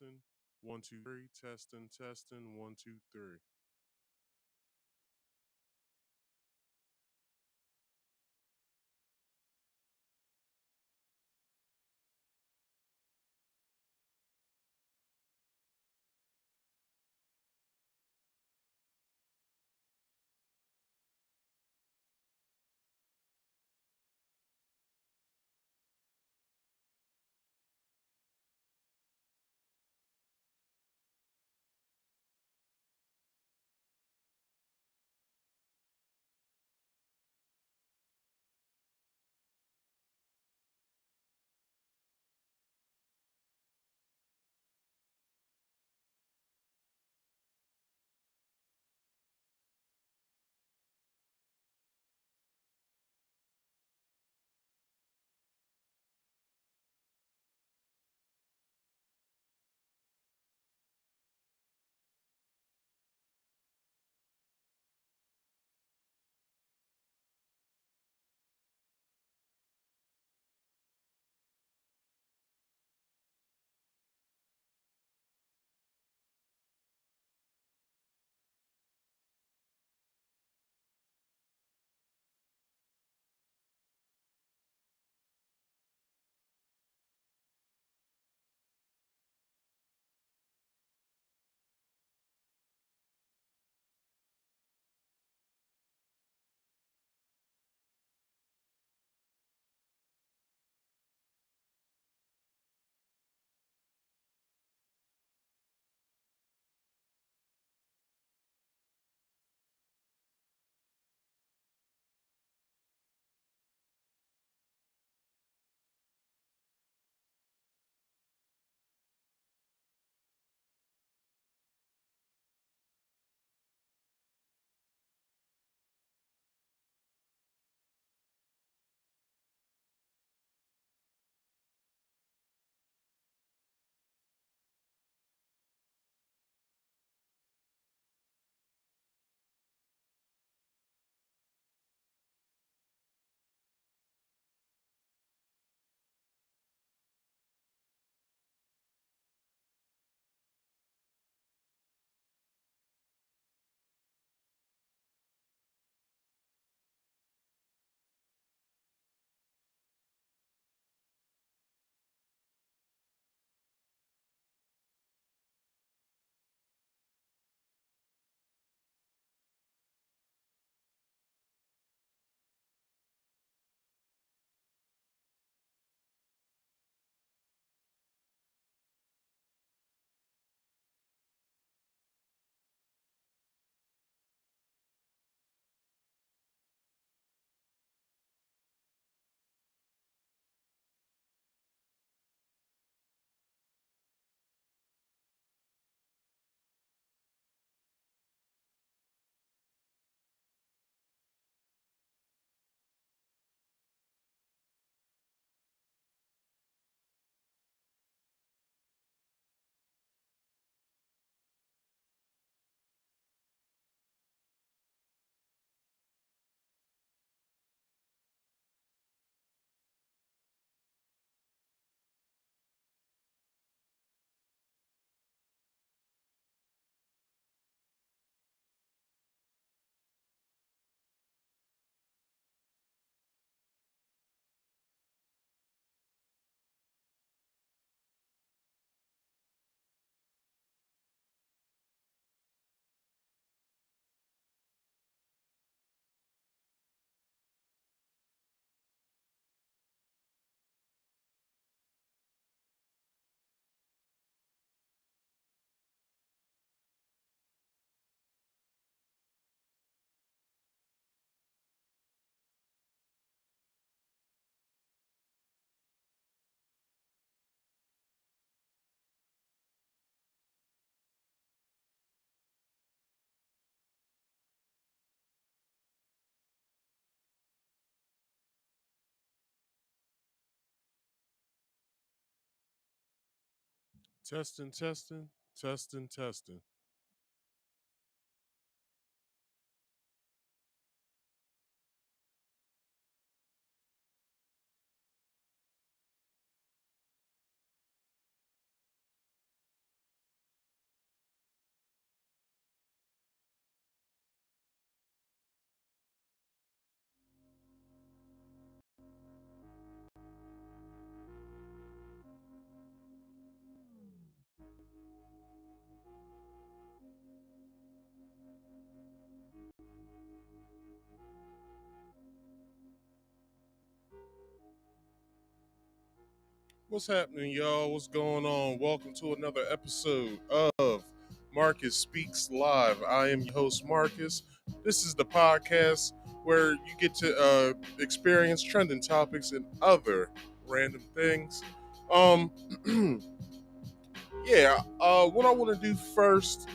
testing. 1, 2, 3. Testing. 1, 2, 3. Testing. What's happening, y'all? What's going on? Welcome to another episode of Marcus Speaks Live. I am your host, Marcus. This is the podcast where you get to experience trending topics and other random things. Um, what I want to do first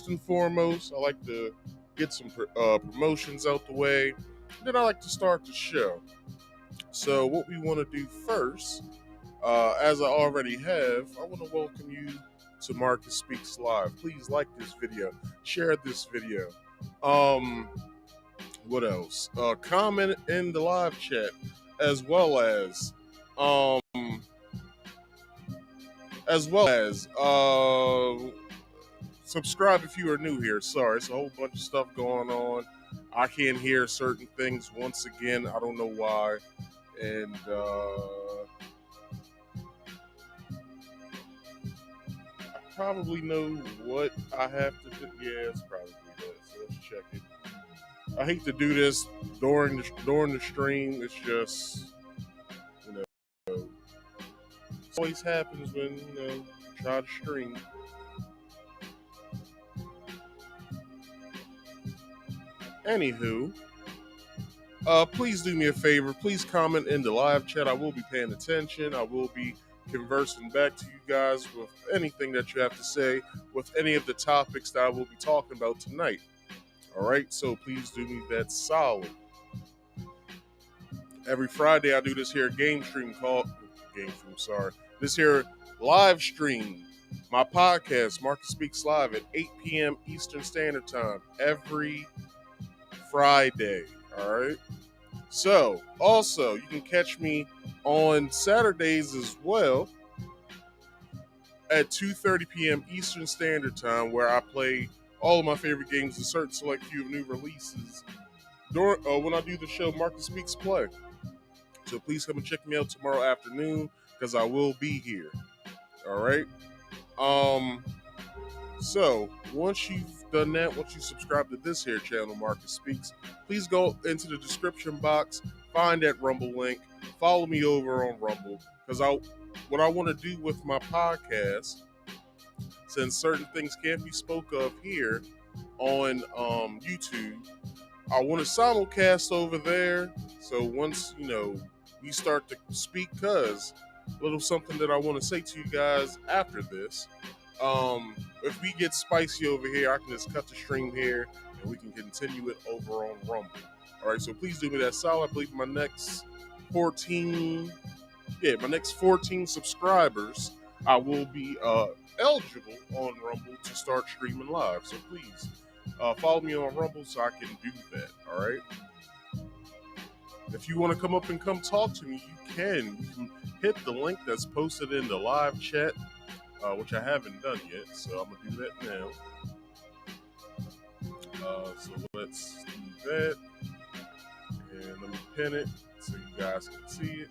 and foremost, I like to get some promotions out the way. Then I like to start the show. So, what we want to do first, as I already have, I want to welcome you to Marcus Speaks Live. Please like this video, share this video. What else? Comment in the live chat, as well as, um, subscribe if you are new here. Sorry, it's a whole bunch of stuff going on. I can't hear certain things once again. I don't know why, and probably know what I have to do. Yeah, it's probably that. So let's check it. I hate to do this during the stream. It's just, you know, it always happens when you try to stream. Anywho, please do me a favor. Please comment in the live chat. I will be paying attention. I will be conversing back to you guys with anything that you have to say, with any of the topics that I will be talking about tonight. All right, so please do me that solid. Every Friday I do this here this here live stream, my podcast, Marcus Speaks Live, at 8 p.m. Eastern Standard Time every Friday. All right. So, also, you can catch me on Saturdays as well at 2:30 p.m. Eastern Standard Time, where I play all of my favorite games and certain select few of new releases when I do the show Marcus Speaks Play. So please come and check me out tomorrow afternoon, because I will be here. All right. So once you've done that, once you subscribe to this here channel, Marcus Speaks, please go into the description box, find that Rumble link, follow me over on Rumble, because what I want to do with my podcast, since certain things can't be spoke of here on YouTube, I want to simulcast over there. So once we start to speak, cause a little something that I want to say to you guys after this. If we get spicy over here, I can just cut the stream here and we can continue it over on Rumble. All right, so please do me that solid. I believe my next 14 subscribers, I will be eligible on Rumble to start streaming live. So please follow me on Rumble so I can do that. All right. If you want to come up and come talk to me, you can. You can hit the link that's posted in the live chat, which I haven't done yet, so I'm gonna do that now. So let's do that, and let me pin it so you guys can see it.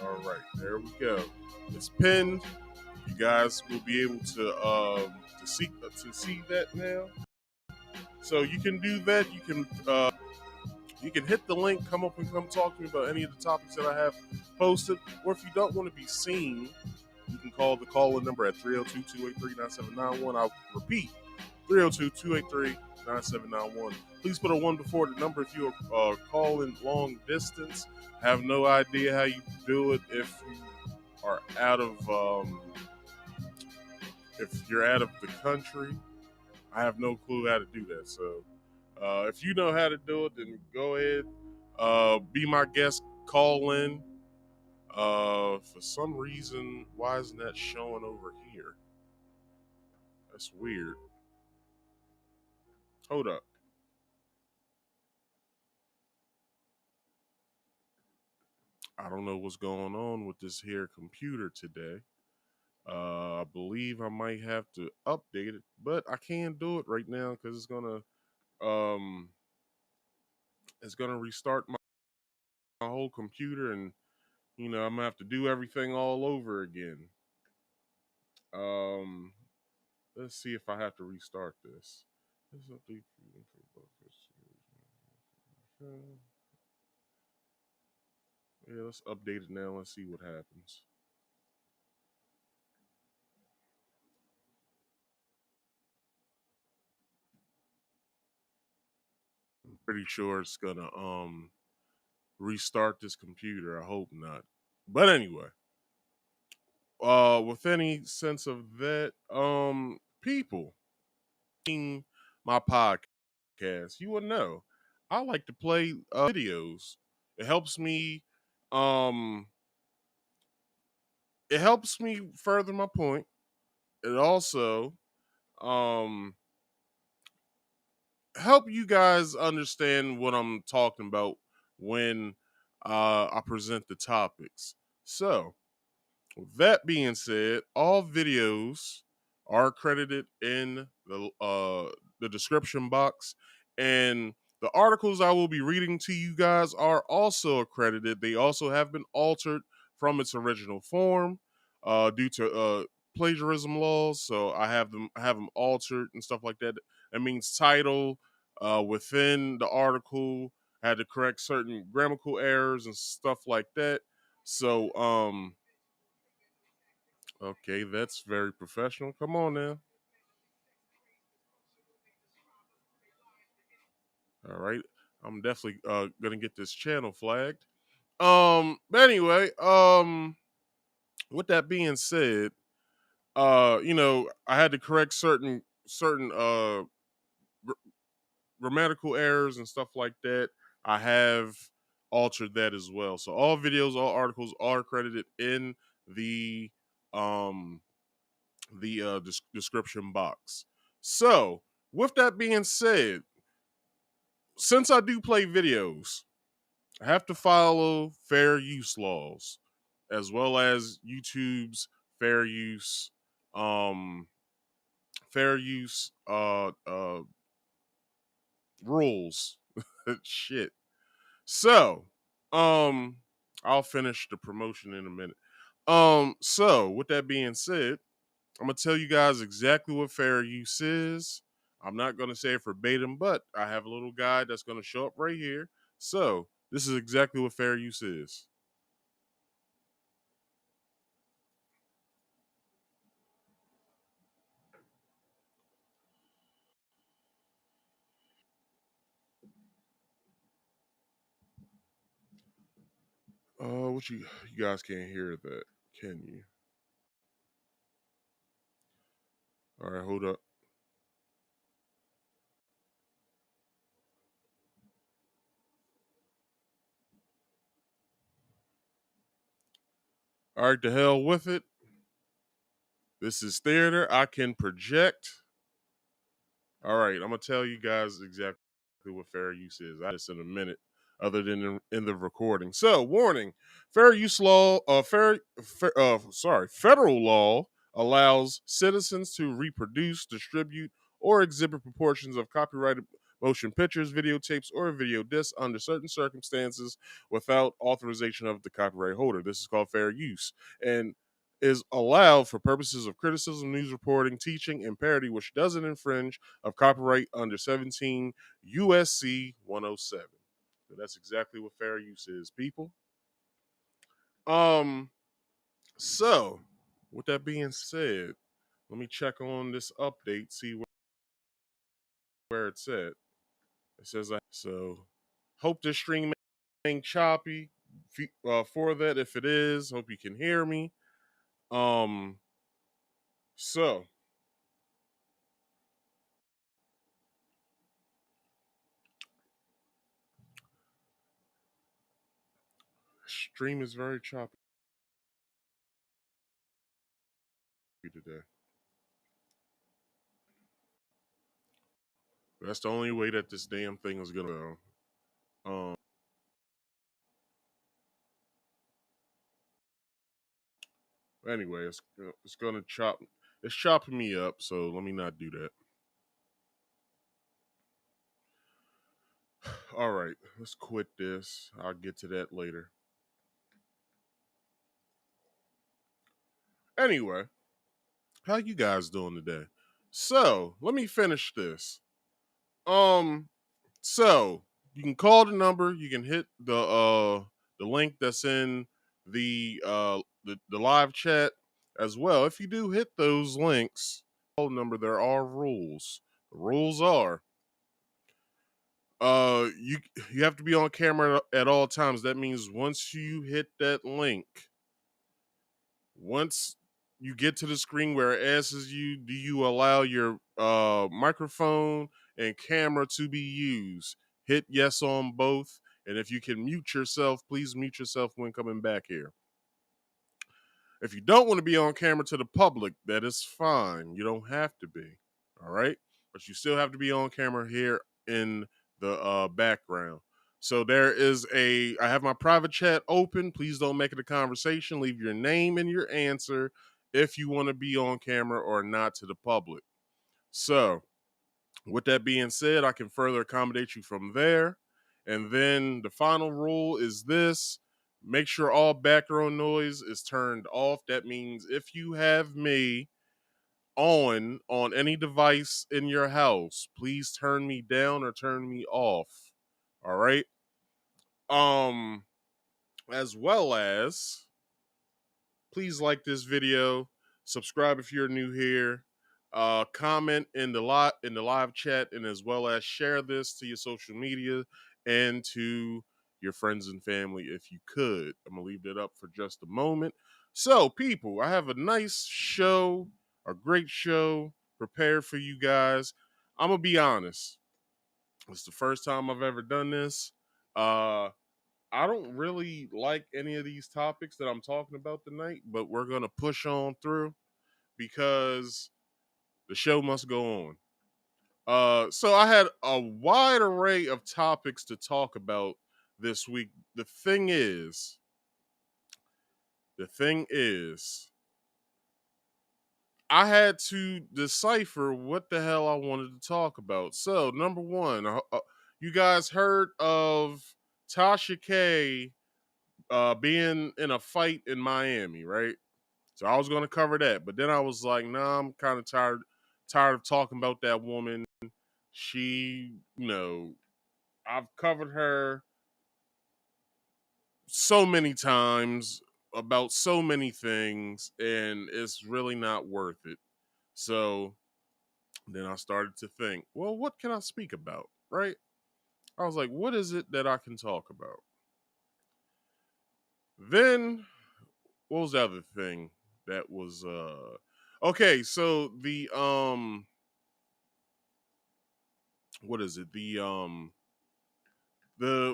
All right, there we go. It's pinned. You guys will be able to see that now. So you can do that. You can hit the link, come up and come talk to me about any of the topics that I have posted. Or if you don't want to be seen, you can call the call-in number at 302-283-9791. I'll repeat, 302-283-9791. Please put a 1 before the number if you are calling long distance. I have no idea how you do it if you are if you're out of the country. I have no clue how to do that. So if you know how to do it, then go ahead. Be my guest, call in. For some reason, why isn't that showing over here? That's weird. Hold up. I don't know what's going on with this here computer today. I believe I might have to update it, but I can't do it right now because it's gonna restart my whole computer, and I'm gonna have to do everything all over again. Let's see if I have to restart this. Yeah, let's update it now. Let's see what happens. I'm pretty sure it's gonna restart this computer. I hope not. But anyway, with any sense of that, people in my podcast, you will know I like to play videos. It helps me, um, it helps me further my point. It also, um, help you guys understand what I'm talking about when I present the topics. So, with that being said, all videos are credited in the description box, and the articles I will be reading to you guys are also accredited. They also have been altered from its original form due to plagiarism laws. So I have them altered and stuff like that. That means title within the article had to correct certain grammatical errors and stuff like that. So okay, that's very professional. Come on now. All right. I'm definitely gonna get this channel flagged. But anyway, with that being said, I had to correct certain gr- grammatical errors and stuff like that. I have altered that as well. So all videos, all articles are credited in the um description box. So, with that being said, since I do play videos, I have to follow fair use laws as well as YouTube's fair use um fair use rules. Shit. So, um I'll finish the promotion in a minute. So with that being said, I'm gonna tell you guys exactly what fair use is. I'm not gonna say it verbatim, but I have a little guide that's gonna show up right here. So this is exactly what fair use is. What you guys can't hear that, can you? All right, hold up. All right, the hell with it. This is theater. I can project. All right, I'm gonna tell you guys exactly what fair use is. I just in a minute, other than in the recording. So, warning: fair use law, federal law allows citizens to reproduce, distribute, or exhibit proportions of copyrighted motion pictures, videotapes, or video discs under certain circumstances without authorization of the copyright holder. This is called fair use, and is allowed for purposes of criticism, news reporting, teaching, and parody, which doesn't infringe of copyright under 17 USC 107. So that's exactly what fair use is, people. Um, so with that being said, let me check on this update, see where it's at. It says so. Hope this stream ain't choppy. For that, if it is, hope you can hear me. Um, so stream is very choppy today. That's the only way that this damn thing is gonna go. Anyway, it's gonna chop. It's chopping me up, so let me not do that. All right, let's quit this. I'll get to that later. Anyway, how you guys doing today? So let me finish this. Um, so you can call the number. You can hit the the link that's in the live chat as well. If you do hit those links, number, there are rules. The rules are you have to be on camera at all times. That means once you hit that link, once you get to the screen where it asks you, do you allow your microphone and camera to be used? Hit yes on both. And if you can mute yourself, please mute yourself when coming back here. If you don't want to be on camera to the public, that is fine. You don't have to be. All right. But you still have to be on camera here in the background. So I have my private chat open. Please don't make it a conversation. Leave your name and your answer if you want to be on camera or not to the public. So, with that being said, I can further accommodate you from there. And then the final rule is this: make sure all background noise is turned off. That means if you have me on any device in your house, please turn me down or turn me off. All right. Um, as well as please like this video, subscribe if you're new here, comment in the live chat, and as well as share this to your social media and to your friends and family if you could. I'm gonna leave that up for just a moment. So, people, I have a nice show, a great show prepared for you guys. I'm gonna be honest. It's the first time I've ever done this. I don't really like any of these topics that I'm talking about tonight, but we're going to push on through because the show must go on. So I had a wide array of topics to talk about this week. The thing is, I had to decipher what the hell I wanted to talk about. So, number one, you guys heard of Tasha K being in a fight in Miami, right? So I was going to cover that, but then I was like, nah, I'm kind of tired of talking about that woman. She, I've covered her so many times about so many things, and it's really not worth it. So then I started to think, well, what can I speak about, right? I was like, what is it that I can talk about? Then what was the other thing that was okay, so what is it? The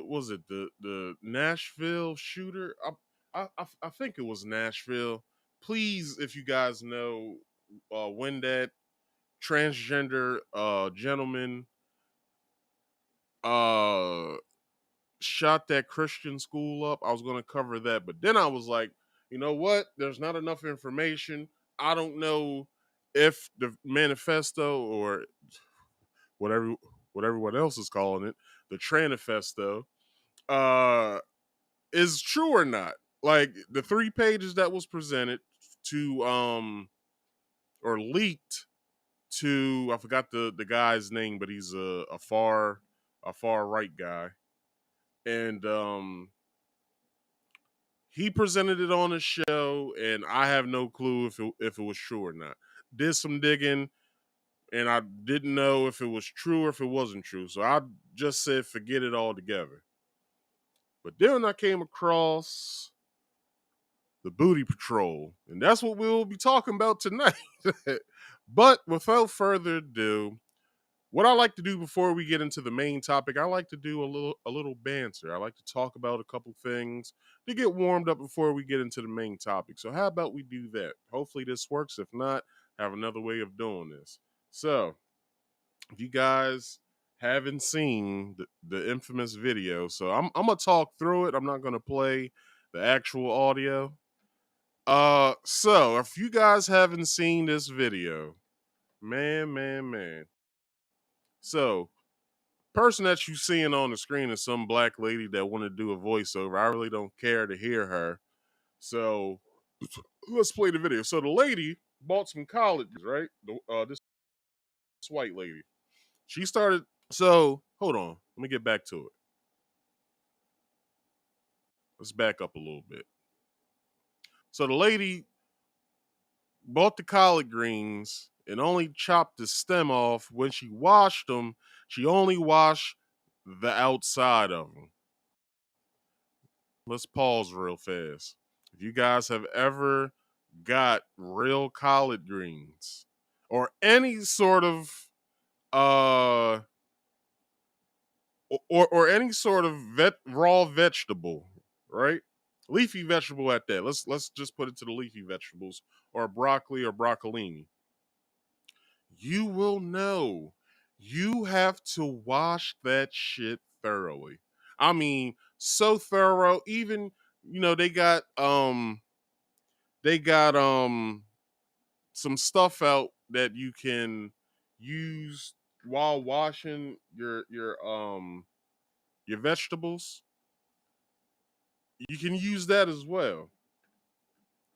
was it the Nashville shooter? I think it was Nashville. Please, if you guys know when that transgender gentleman uh shot that Christian school up, I was going to cover that, but then I was like, you know what? There's not enough information. I don't know if the manifesto or whatever what everyone else is calling it, the Tranifesto, uh, is true or not. Like the 3 pages that was presented to or leaked to, I forgot the guy's name, but he's a far right guy, and he presented it on a show, and I have no clue if it was true or not. Did some digging, and I didn't know if it was true or if it wasn't true. So I just said forget it altogether. But then I came across the Booty Patrol, and that's what we'll be talking about tonight. But without further ado, what I like to do before we get into the main topic, I like to do a little banter. I like to talk about a couple things to get warmed up before we get into the main topic. So how about we do that? Hopefully this works. If not, I have another way of doing this. So if you guys haven't seen the infamous video, so I'm gonna talk through it. I'm not gonna play the actual audio. So if you guys haven't seen this video, man. So person that you seeing on the screen is some black lady that want to do a voiceover. I really don't care to hear her. So let's play the video. So the lady bought some colleges, right? This white lady. She started. So hold on. Let me get back to it. let's back up a little bit. So the lady bought the collard greens and only chopped the stem off. When she washed them, she only washed the outside of them. Let's pause real fast. If you guys have ever got real collard greens or any sort of uh or any sort of raw vegetable, right? Leafy vegetable at that. Let's just put it to the leafy vegetables or broccoli or broccolini. You will know. You have to wash that shit thoroughly. I mean, so thorough. Even they got some stuff out that you can use while washing your vegetables. You can use that as well.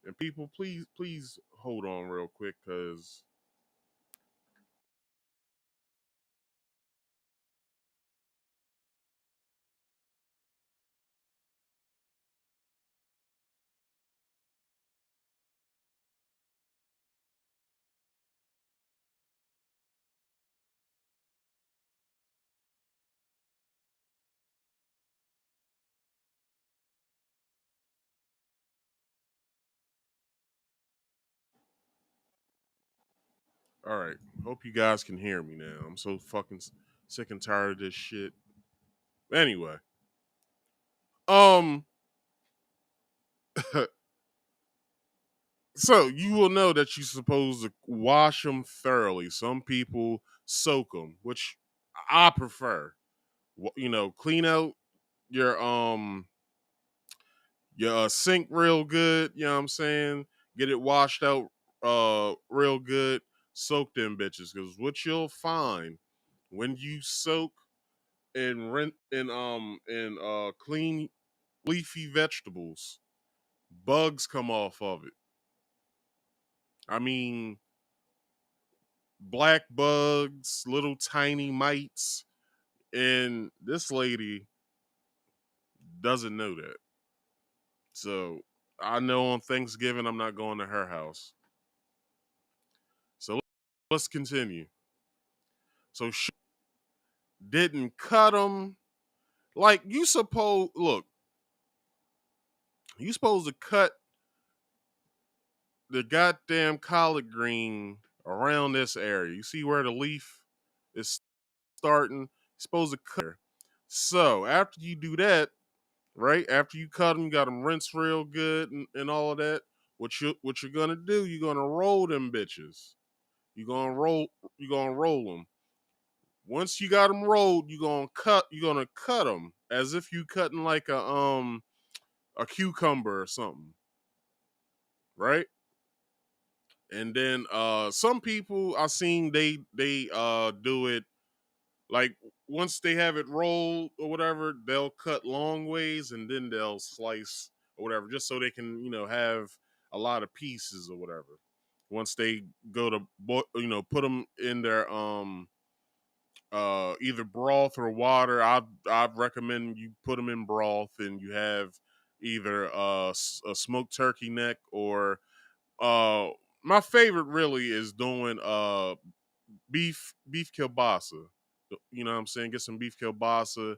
And people, please hold on real quick, cause all right. Hope you guys can hear me now. I'm so fucking sick and tired of this shit. Anyway, um, so you will know that you're supposed to wash them thoroughly. Some people soak them, which I prefer. Clean out your sink real good. You know what I'm saying? Get it washed out real good. Soak them bitches, because what you'll find when you soak and rent and clean leafy vegetables, bugs come off of it. I mean, black bugs, little tiny mites, and this lady doesn't know that. So I know on Thanksgiving I'm not going to her house. So let's continue. So she didn't cut them like you suppose. Look, you supposed to cut the goddamn collard green around this area. You see where the leaf is starting? You're supposed to cut her. So after you do that, right? After you cut them, you got them rinsed real good and all of that. What you're gonna do? You're gonna roll them bitches. You're gonna roll. You're gonna roll them. Once you got them rolled, you're gonna cut. You're gonna cut them as if you cutting like a cucumber or something, right? And then some people I seen they do it like once they have it rolled or whatever, they'll cut long ways and then they'll slice or whatever, just so they can have a lot of pieces or whatever. Once they go to put them in their either broth or water, I'd recommend you put them in broth and you have either a smoked turkey neck or uh my favorite really is doing beef kielbasa. You know what I'm saying? Get some beef kielbasa.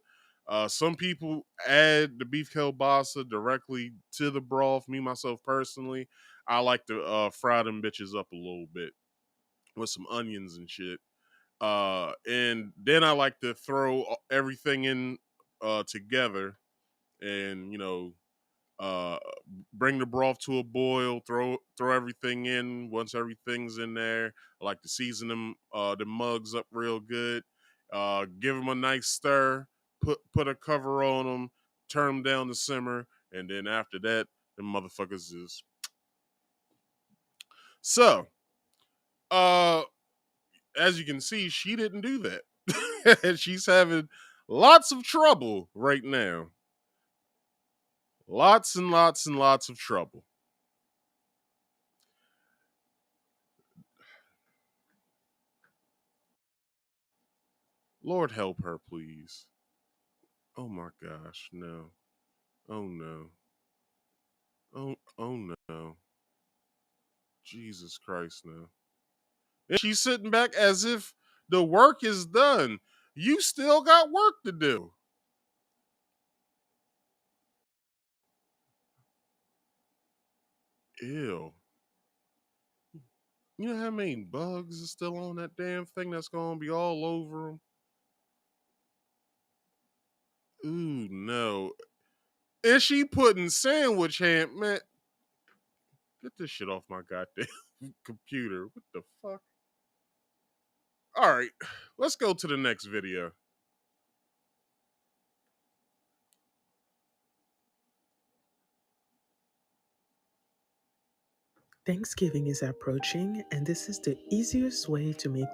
Some people add the beef kielbasa directly to the broth. Me myself personally, I like to fry them bitches up a little bit with some onions and shit. And then I like to throw everything in together, and uh, bring the broth to a boil. Throw everything in. Once everything's in there, I like to season them the mugs up real good. Give them a nice stir. Put a cover on them. Turn them down to simmer, and then after that, the motherfuckers is so. Uh, as you can see, she didn't do that, and she's having lots of trouble right now. Lots and lots and lots of trouble. Lord help her, please. Oh my gosh, no. Oh no. Oh no. Jesus Christ, no. And she's sitting back as if the work is done. You still got work to do. Ew. You know how many bugs is still on that damn thing that's gonna be all over them? Ooh, no. Is she putting sandwich ham? Man, get this shit off my goddamn computer. What the fuck? All right, let's go to the next video. Thanksgiving is approaching, and this is the easiest way to make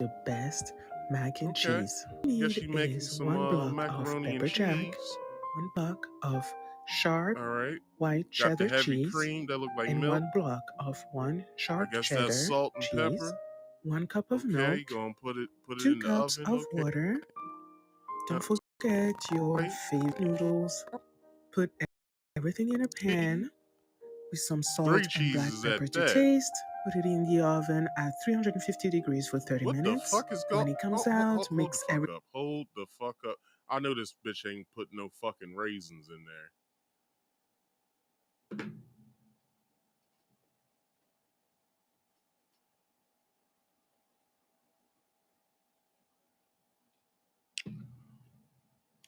the best mac and Okay. cheese. All you Guess need she making is some 1 block of macaroni and pepper jack, cheese. 1 block of sharp All right. white Got the cheddar heavy cheese, cream that look like and milk. 1 block of I sharp guess that's cheddar salt and cheese, pepper. 1 cup of Okay, milk, gonna put it 2 in the cups oven. of Okay. water. Uh, Don't forget your right. favorite noodles. Put everything in a pan with some 3 salt and black cheeses at pepper to that. taste. Put it in the oven at 350 degrees for 30 What the minutes. fuck is When going? it comes Hold out, the mix fuck up. Hold the fuck up. I know this bitch ain't put no fucking raisins in there.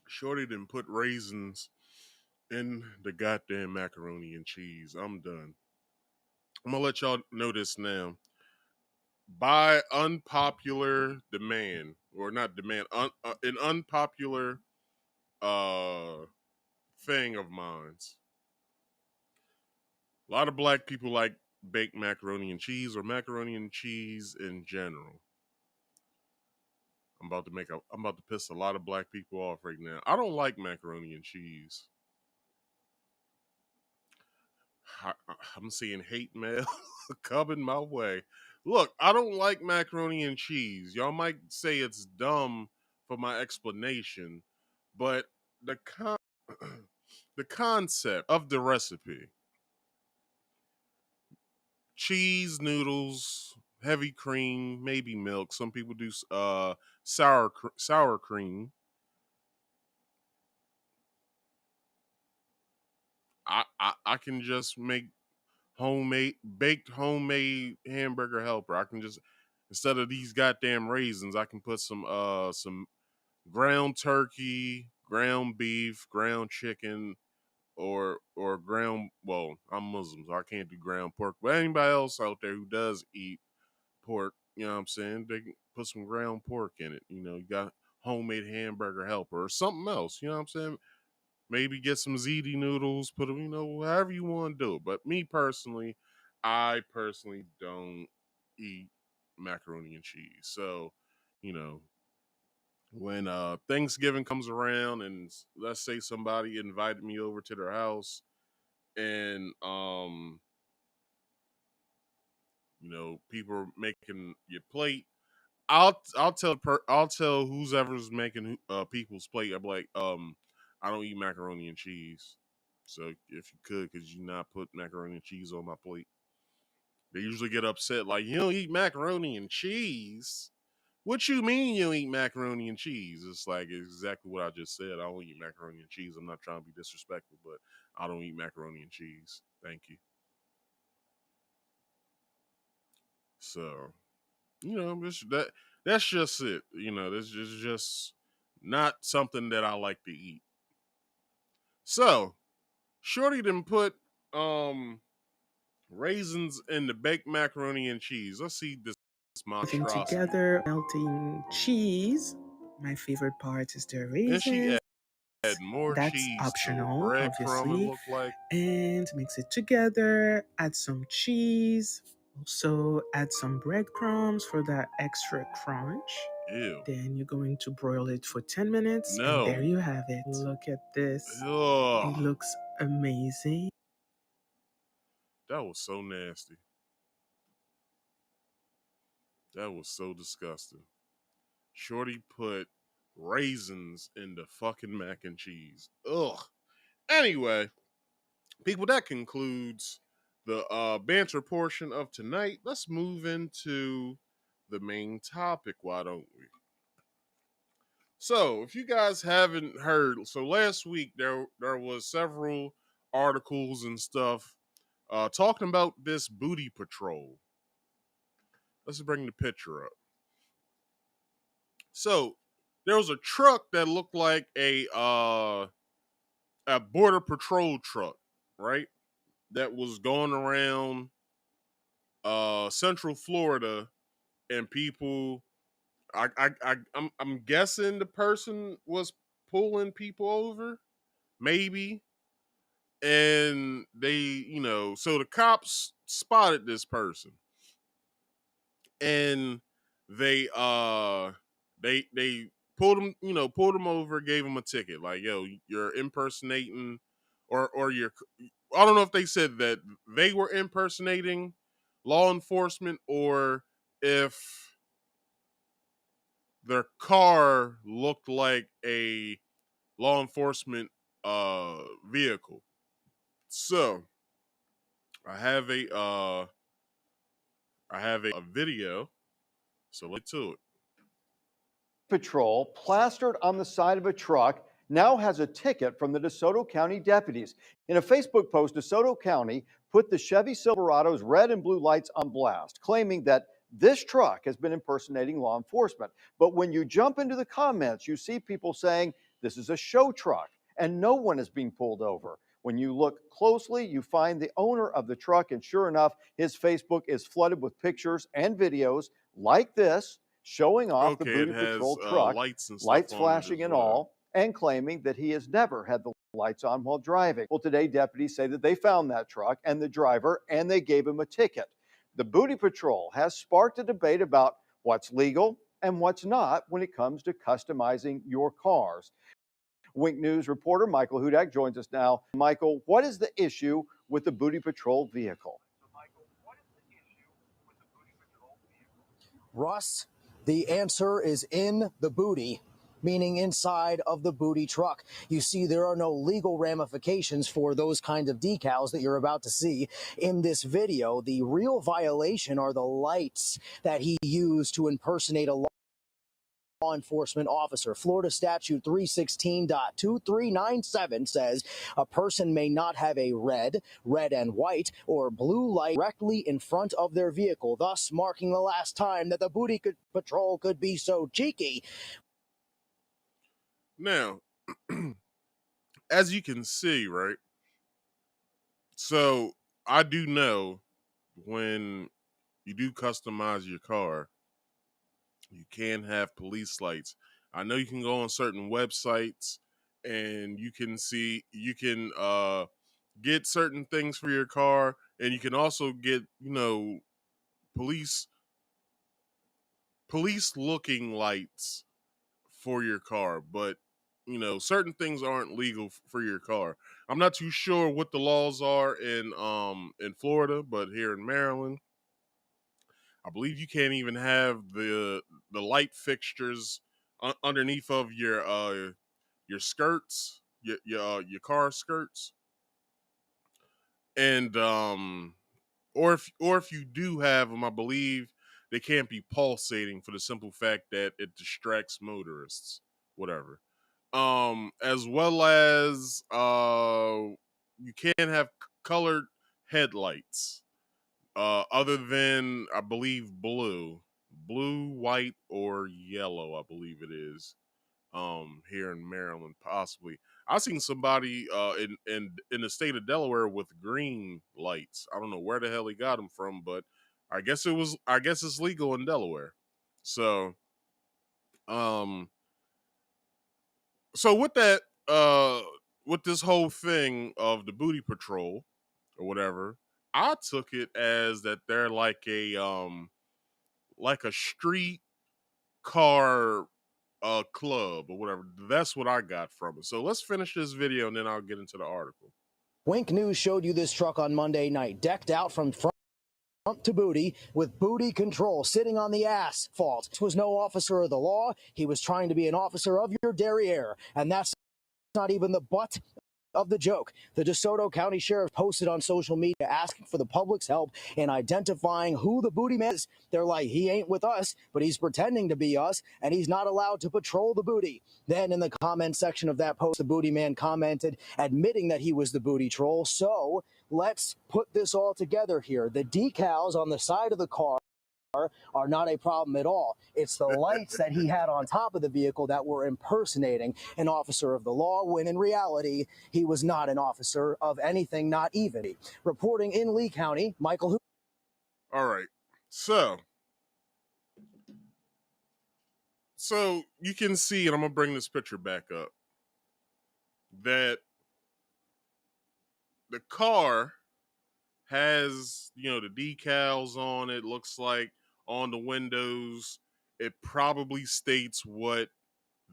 Shorty didn't put raisins in the goddamn macaroni and cheese. I'm done. I'm gonna let y'all know this now. By unpopular demand, or not demand, an unpopular uh thing of mine. A lot of black people like baked macaroni and cheese or macaroni and cheese in general. I'm about to piss a lot of black people off right now. I don't like macaroni and cheese. I, I'm seeing hate mail coming my way. Look, I don't like macaroni and cheese. Y'all might say it's dumb for my explanation, but the the concept of the recipe: cheese, noodles, heavy cream, maybe milk. Some people do sour cream. I can just make baked homemade hamburger helper. I can just, instead of these goddamn raisins, I can put some ground turkey, ground beef, ground chicken, or ground, well, I'm Muslim, so I can't do ground pork. But anybody else out there who does eat pork, you know what I'm saying? They can put some ground pork in it. You know, you got homemade hamburger helper or something else, you know what I'm saying? Maybe get some ziti noodles, put them, you know, however you want to do it. But me personally, I personally don't eat macaroni and cheese. So, you know, when Thanksgiving comes around and let's say somebody invited me over to their house and you know, people are making your plate, I'll tell who's ever's making people's plate. I'm like, I don't eat macaroni and cheese. So if you could you not put macaroni and cheese on my plate? They usually get upset, like, you don't eat macaroni and cheese. What you mean you don't eat macaroni and cheese? It's like exactly what I just said. I don't eat macaroni and cheese. I'm not trying to be disrespectful, but I don't eat macaroni and cheese. Thank you. So, you know, that's just it. You know, this is just not something that I like to eat. So, Shorty didn't put raisins in the baked macaroni and cheese. Let's see this everything monstrosity. together, melting cheese. My favorite part is the And she raisins. add more That's cheese to it. optional, Breadcrumb, it obviously. looked like. And mix it together, add some cheese, also add some breadcrumbs for that extra crunch. Ew. Then you're going to broil it for 10 minutes, and there No. you have it. Look at this. Ugh. It looks amazing. That was so nasty. That was so disgusting. Shorty put raisins in the fucking mac and cheese. Ugh. Anyway, People, that concludes the banter portion of tonight. Let's move into the main topic, why don't we? So, if you guys haven't heard, so last week there was several articles and stuff talking about this booty patrol. Let's bring the picture up. So, there was a truck that looked like a border patrol truck, right? That was going around Central Florida, and people, I'm guessing the person was pulling people over, maybe, and they, so the cops spotted this person, and they pulled him over, gave him a ticket, like, yo, you're impersonating, or you're, I don't know if they said that they were impersonating law enforcement or if their car looked like a law enforcement vehicle. So I have a video. So let's get to it. Patrol plastered on the side of a truck now has a ticket from the DeSoto County deputies. In a Facebook post, DeSoto County put the Chevy Silverado's red and blue lights on blast, claiming that this truck has been impersonating law enforcement. But when you jump into the comments, you see people saying this is a show truck and no one is being pulled over. When you look closely, you find the owner of the truck, and sure enough, his Facebook is flooded with pictures and videos like this, showing off the Booty Patrol truck, lights flashing and all, and claiming that he has never had the lights on while driving. Well, today, deputies say that they found that truck and the driver, and they gave him a ticket. The Booty Patrol has sparked a debate about what's legal and what's not when it comes to customizing your cars. Wink News reporter Michael Hudak joins us now. Michael, what is the issue with the Booty Patrol vehicle? Russ, the answer is in the booty, meaning inside of the booty truck. You see, there are no legal ramifications for those kinds of decals that you're about to see in this video. The real violation are the lights that he used to impersonate a law enforcement officer. Florida Statute 316.2397 says a person may not have a red and white, or blue light directly in front of their vehicle, thus marking the last time that the Booty Patrol could be so cheeky. Now, as you can see, right? So I do know when you do customize your car, you can have police lights. I know you can go on certain websites and you can get certain things for your car, and you can also get, police looking lights for your car, but certain things aren't legal for your car. I'm not too sure what the laws are in Florida, but here in Maryland, I believe you can't even have the light fixtures underneath of your skirts, your car skirts, and or if you do have them, I believe they can't be pulsating for the simple fact that it distracts motorists, whatever. As well as you can't have colored headlights other than, I believe, blue, white, or yellow, I believe it is, here in Maryland, possibly. I seen somebody in the state of Delaware with green lights. I don't know where the hell he got them from, but I guess it's legal in Delaware. So so with that, with this whole thing of the Booty Patrol or whatever, I took it as that they're like a street car club or whatever. That's what I got from it. So let's finish this video and then I'll get into the article. Wink News showed you this truck on Monday night, decked out from front to booty, with booty control sitting on the asphalt. This was no officer of the law. He was trying to be an officer of your derriere, and that's not even the butt of the joke. The DeSoto County Sheriff posted on social media asking for the public's help in identifying who the booty man is. They're like, he ain't with us, but he's pretending to be us, and he's not allowed to patrol the booty. Then in the comment section of that post, the booty man commented, admitting that he was the booty troll. So let's put this all together here. The decals on the side of the car are not a problem at all. It's the lights that he had on top of the vehicle that were impersonating an officer of the law, when in reality, he was not an officer of anything, not even. Reporting in Lee County, Michael. All right. So you can see, and I'm going to bring this picture back up, that the car has, the decals on it, looks like on the windows. It probably states what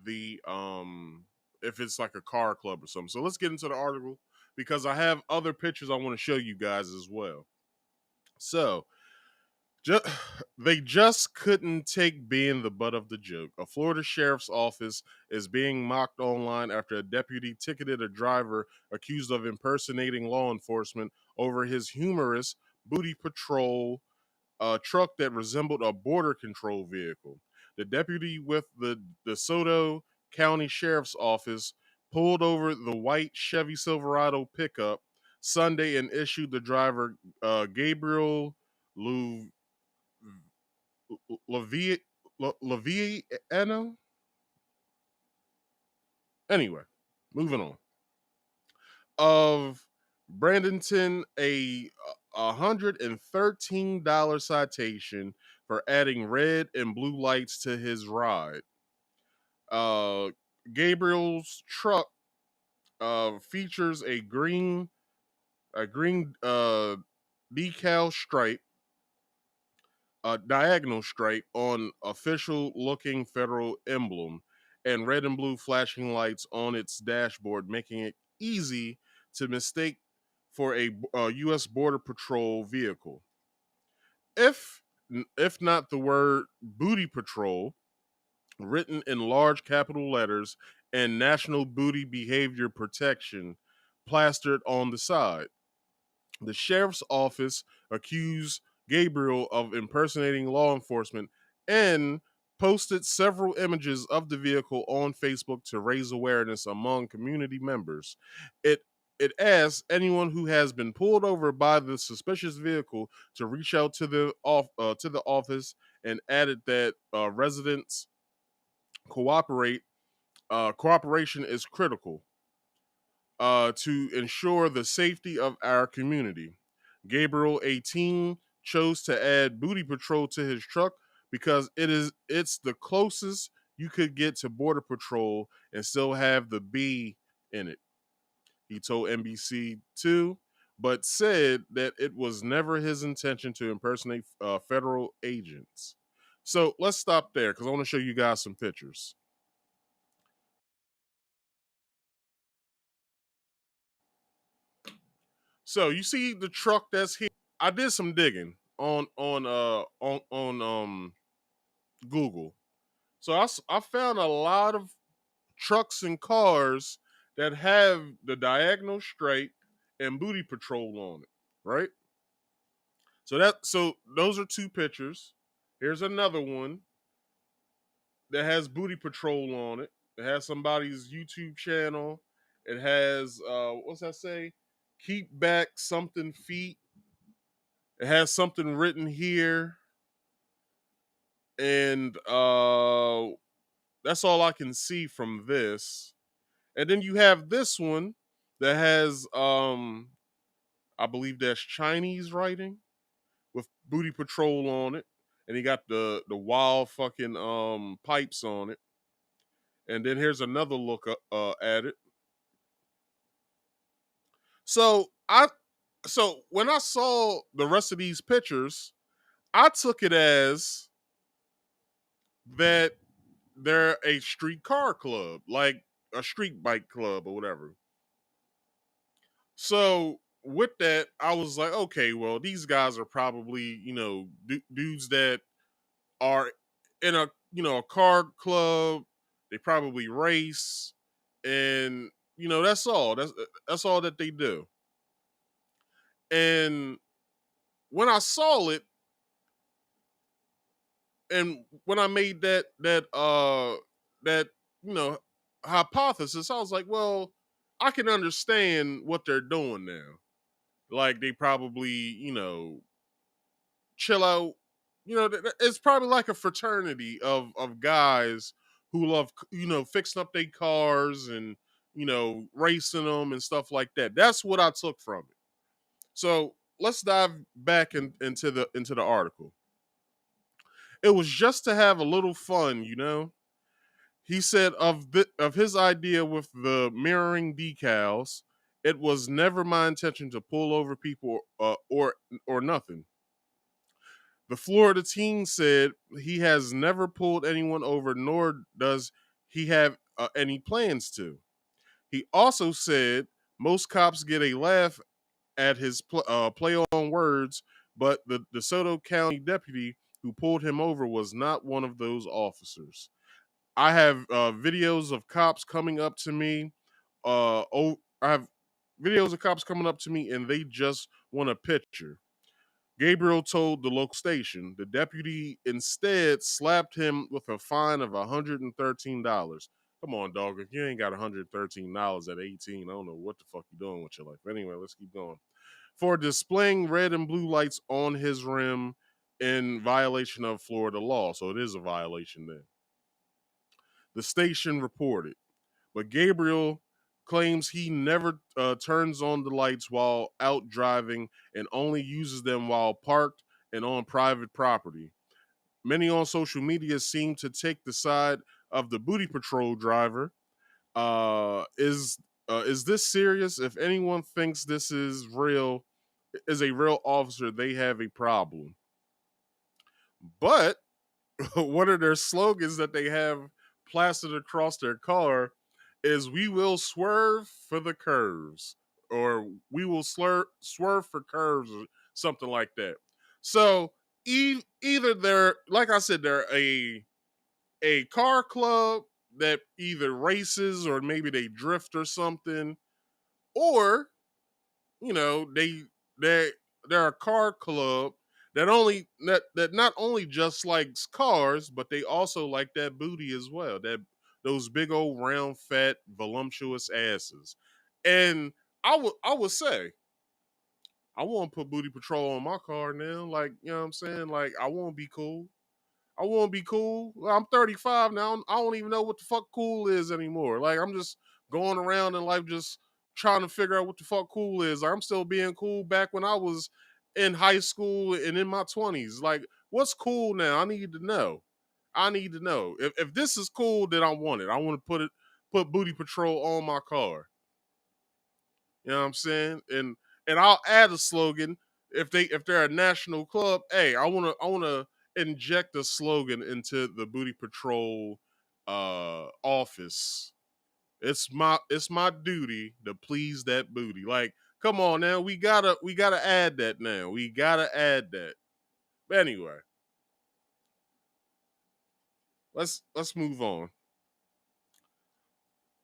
the if it's like a car club or something. So let's get into the article, because I have other pictures I want to show you guys as well. So they just couldn't take being the butt of the joke. A Florida sheriff's office is being mocked online after a deputy ticketed a driver accused of impersonating law enforcement over his humorous booty patrol truck that resembled a border control vehicle. The deputy with the DeSoto County Sheriff's Office pulled over the white Chevy Silverado pickup Sunday and issued the driver Gabriel Leviano. Anyway, moving on. Of Brandenton a $113 citation for adding red and blue lights to his ride. Gabriel's truck features a green decal stripe, diagonal stripe on official looking federal emblem, and red and blue flashing lights on its dashboard, making it easy to mistake for a U.S. Border Patrol vehicle. If not the word booty patrol written in large capital letters and National Booty Behavior Protection plastered on the side. The sheriff's office accused Gabriel of impersonating law enforcement and posted several images of the vehicle on Facebook to raise awareness among community members. It asks anyone who has been pulled over by the suspicious vehicle to reach out to the office, and added that residents cooperation is critical to ensure the safety of our community. Gabriel, 18, chose to add Booty Patrol to his truck because it's the closest you could get to Border Patrol and still have the B in it. He told NBC2, but said that it was never his intention to impersonate federal agents. So let's stop there, because I want to show you guys some pictures. So you see the truck that's here. I did some digging on Google. So I found a lot of trucks and cars that have the diagonal stripe and Booty Patrol on it, right? So those are two pictures. Here's another one that has Booty Patrol on it. It has somebody's YouTube channel. It has what's that say? Keep back something feet. It has something written here, and that's all I can see from this. And then you have this one that has I believe that's Chinese writing with Booty Patrol on it, and he got the wild fucking pipes on it. And then here's another look at it. So when I saw the rest of these pictures, I took it as that they're a street car club, like a street bike club or whatever. So with that, I was like, okay, well, these guys are probably, dudes that are in a car club. They probably race, and That's all. That's all that they do. And when I saw it, and when I made that hypothesis, I was like, well, I can understand what they're doing now. Like they probably chill out. It's probably like a fraternity of guys who love fixing up their cars and racing them and stuff like that. That's what I took from it. So let's dive back into the article. It was just to have a little fun. He said of his idea with the mirroring decals, it was never my intention to pull over people or nothing. The Florida teen said he has never pulled anyone over, nor does he have any plans to. He also said most cops get a laugh at his play on words, but the DeSoto County deputy who pulled him over was not one of those officers. I have videos of cops coming up to me. I have videos of cops coming up to me, and they just want a picture. Gabriel told the local station. The deputy instead slapped him with a fine of $113. Come on, dog. If you ain't got $113 at 18, I don't know what the fuck you doing with your life. Anyway, let's keep going. For displaying red and blue lights on his rim in violation of Florida law. So it is a violation then. The station reported. But Gabriel claims he never turns on the lights while out driving and only uses them while parked and on private property. Many on social media seem to take the side of the booty patrol driver. Is this serious? If anyone thinks this is a real officer, they have a problem. But one of their slogans that they have plastered across their car is "We will swerve for the curves," or "We will swerve for curves," or something like that. So either they're, like I said, they're a car club that either races or maybe they drift or something, or they they're a car club that not only just likes cars, but they also like that booty as well. Those big old round, fat, voluptuous asses. And I would say I want to put Booty Patrol on my car now. Like, you know what I'm saying? Like, I want to be cool. I want to be cool. Well, I'm 35 now. I don't even know what the fuck cool is anymore. Like, I'm just going around in life just trying to figure out what the fuck cool is. Like, I'm still being cool back when I was in high school and in my 20s. Like, what's cool now? I need to know. I need to know. If this is cool, then I want it. I want to put Booty Patrol on my car. You know what I'm saying? And I'll add a slogan if they're a national club. Hey, I wanna inject a slogan into the Booty Patrol office. It's my duty to please that booty. Like, come on now, we gotta add that now. We gotta add that. But anyway, let's move on.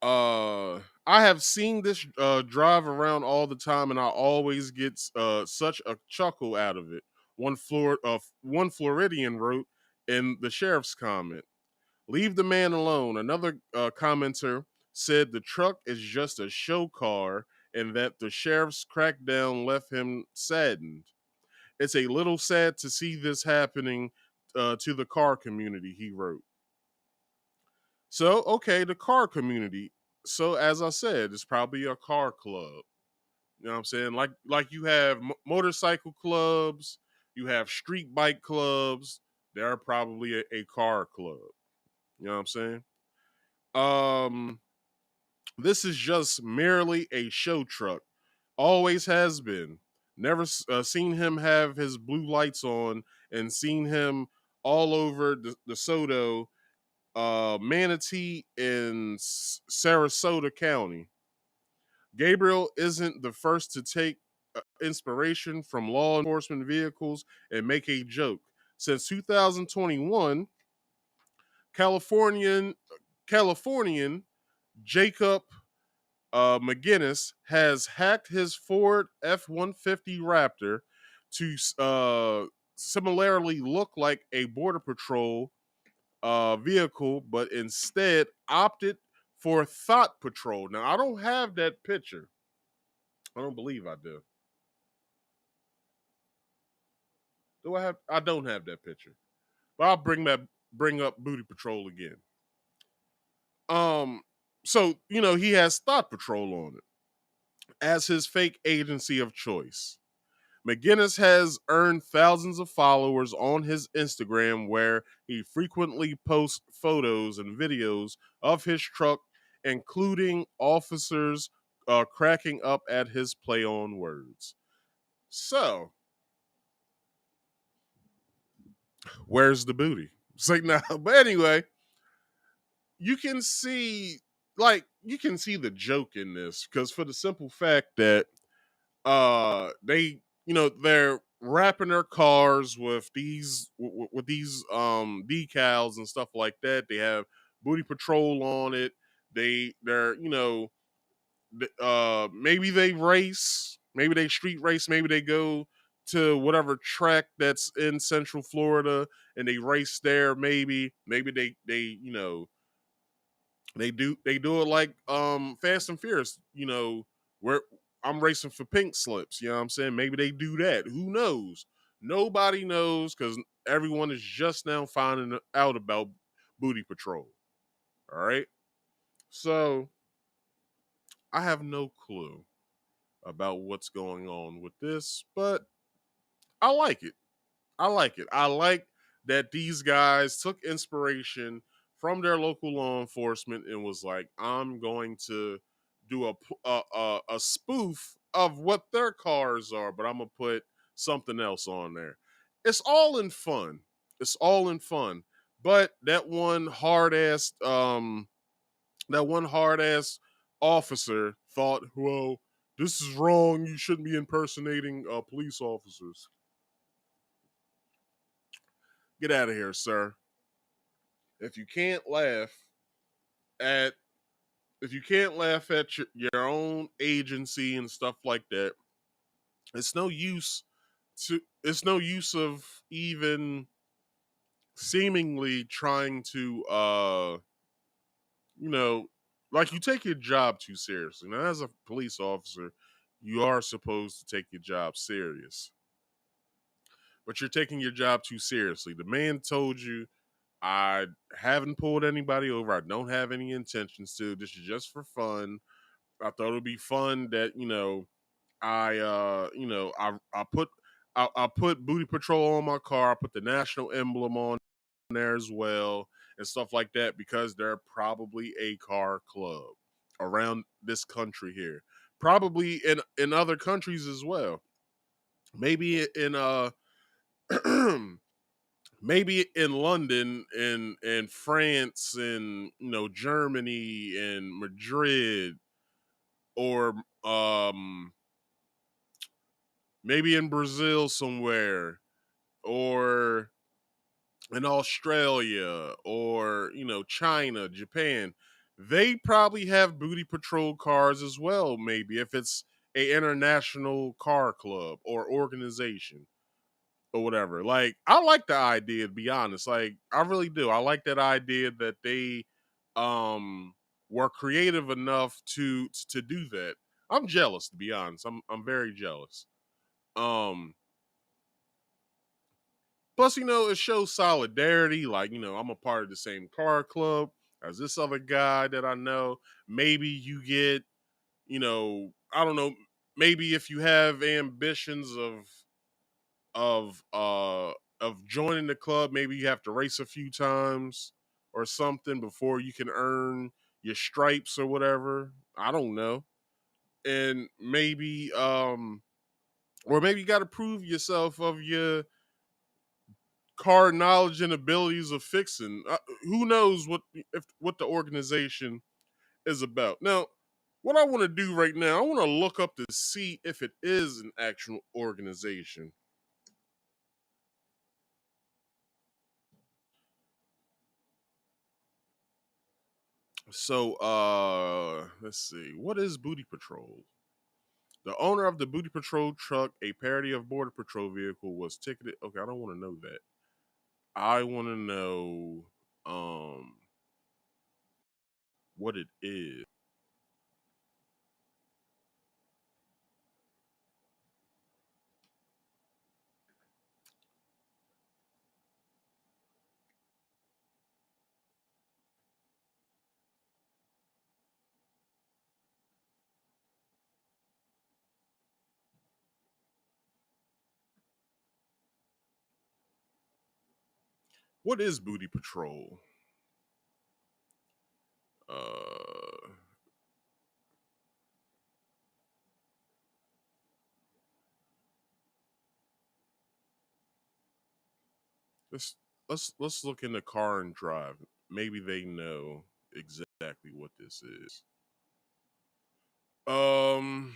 I have seen this drive around all the time, and I always get such a chuckle out of it. One Floridian wrote in the sheriff's comment, "Leave the man alone." Another commenter said the truck is just a show car, and that the sheriff's crackdown left him saddened. It's a little sad to see this happening to the car community, he wrote. So, okay, the car community. So, as I said, it's probably a car club. You know what I'm saying? Like you have motorcycle clubs, you have street bike clubs. There are probably a car club. You know what I'm saying? Um, this is just merely a show truck. Always has been. Never seen him have his blue lights on, and seen him all over the Soto, Manatee, in Sarasota County. Gabriel isn't the first to take inspiration from law enforcement vehicles and make a joke. Since 2021, Californian Jacob McGinnis has hacked his Ford F-150 Raptor to similarly look like a Border Patrol vehicle, but instead opted for Thought Patrol. Now, I don't have that picture. I don't believe I do. Do I have? I don't have that picture. But I'll bring up Booty Patrol again. So he has Thought Patrol on it as his fake agency of choice. McGinnis has earned thousands of followers on his Instagram, where he frequently posts photos and videos of his truck, including officers cracking up at his play on words. So, where's the booty? It's like, nah. But anyway, you can see the joke in this, because for the simple fact that they're wrapping their cars with these decals and stuff like that. They have Booty Patrol on it. They're maybe they race, maybe they street race, maybe they go to whatever track that's in Central Florida and they race there. Maybe they do it like Fast and Furious, where I'm racing for pink slips, you know what I'm saying? Maybe they do that. Who knows? Nobody knows, because everyone is just now finding out about Booty Patrol. All right. So I have no clue about what's going on with this, but I like it. I like it. I like that these guys took inspiration from their local law enforcement and was like, I'm going to do a spoof of what their cars are, but I'm gonna put something else on there. It's all in fun. It's all in fun. But that one hard ass officer thought, well, this is wrong. You shouldn't be impersonating police officers. Get out of here, sir. If you can't laugh at your own agency and stuff like that, it's no use of even seemingly trying to you know like, you take your job too seriously. Now, as a police officer, you are supposed to take your job serious, but you're taking your job too seriously. The man told you, I haven't pulled anybody over. I don't have any intentions to. This is just for fun. I thought it would be fun that I put Booty Patrol on my car. I put the national emblem on there as well and stuff like that, because they're probably a car club around this country here. Probably in other countries as well. Maybe in maybe in London and France and Germany and Madrid, or maybe in Brazil somewhere, or in Australia, or China, Japan. They probably have Booty Patrol cars as well, maybe, if it's a international car club or organization or whatever. Like, I like the idea, to be honest. Like, I really do. I like that idea that they were creative enough to do that. I'm jealous, to be honest. I'm very jealous. Um Plus, it shows solidarity. Like, I'm a part of the same car club as this other guy that I know. Maybe you get, I don't know, maybe if you have ambitions of uh of joining the club, maybe you have to race a few times or something before you can earn your stripes or whatever. I don't know. And maybe or maybe you got to prove yourself of your car knowledge and abilities of fixing. Who knows what the organization is about. Now, what I want to do right now, I want to look up to see if it is an actual organization. So, let's see. What is Booty Patrol? The owner of the Booty Patrol truck, a parody of Border Patrol vehicle, was ticketed. Okay, I don't want to know that. I want to know what it is. What is Booty Patrol? Uh, let's let's look in the car and drive. Maybe they know exactly what this is. Um,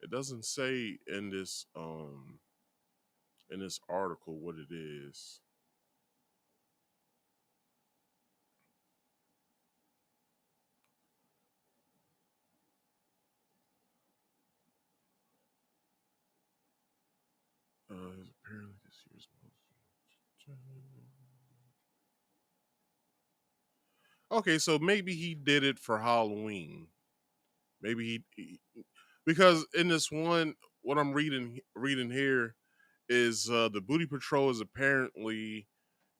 it doesn't say in this article what it is. Apparently this year's most. Okay, so maybe he did it for Halloween. Maybe because in this one, what I'm reading here is the Booty Patrol is apparently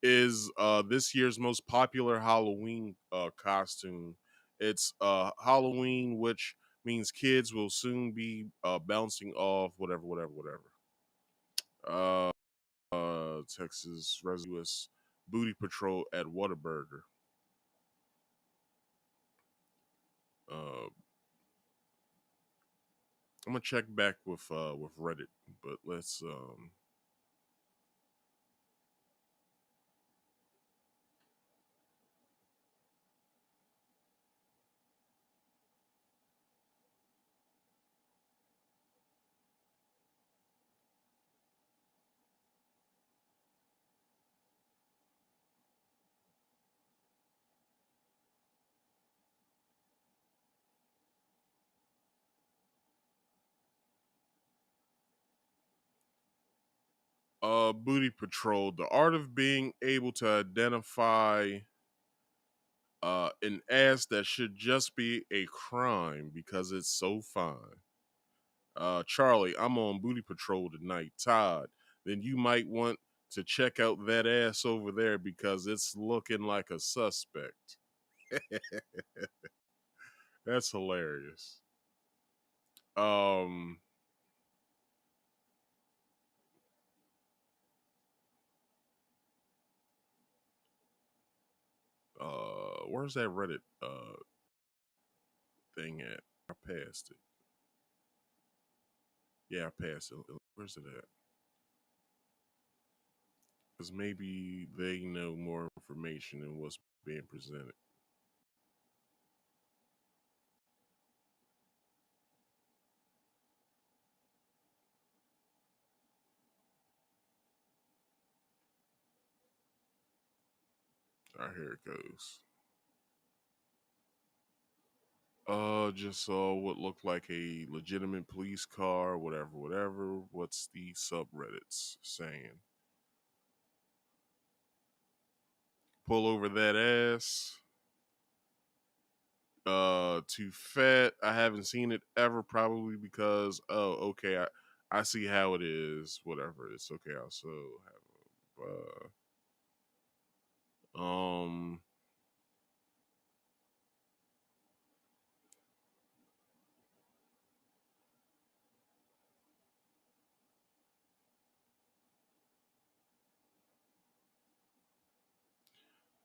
is this year's most popular Halloween costume. It's Halloween, which means kids will soon be bouncing off whatever. Uh, Texas U.S Booty Patrol at Whataburger. Uh, I'm gonna check back with Reddit, but let's Booty Patrol, the art of being able to identify an ass that should just be a crime because it's so fine. Charlie, I'm on Booty Patrol tonight. Todd, then you might want to check out that ass over there because it's looking like a suspect. That's hilarious. Um, where's that Reddit thing at? I passed it. Yeah, I passed it. Where's it at? Because maybe they know more information than what's being presented. All right, here it goes. Just saw what looked like a legitimate police car, whatever. What's the subreddits saying? Pull over that ass. Too fat. I haven't seen it ever, probably because okay, I see how it is. Whatever. It's okay. I also have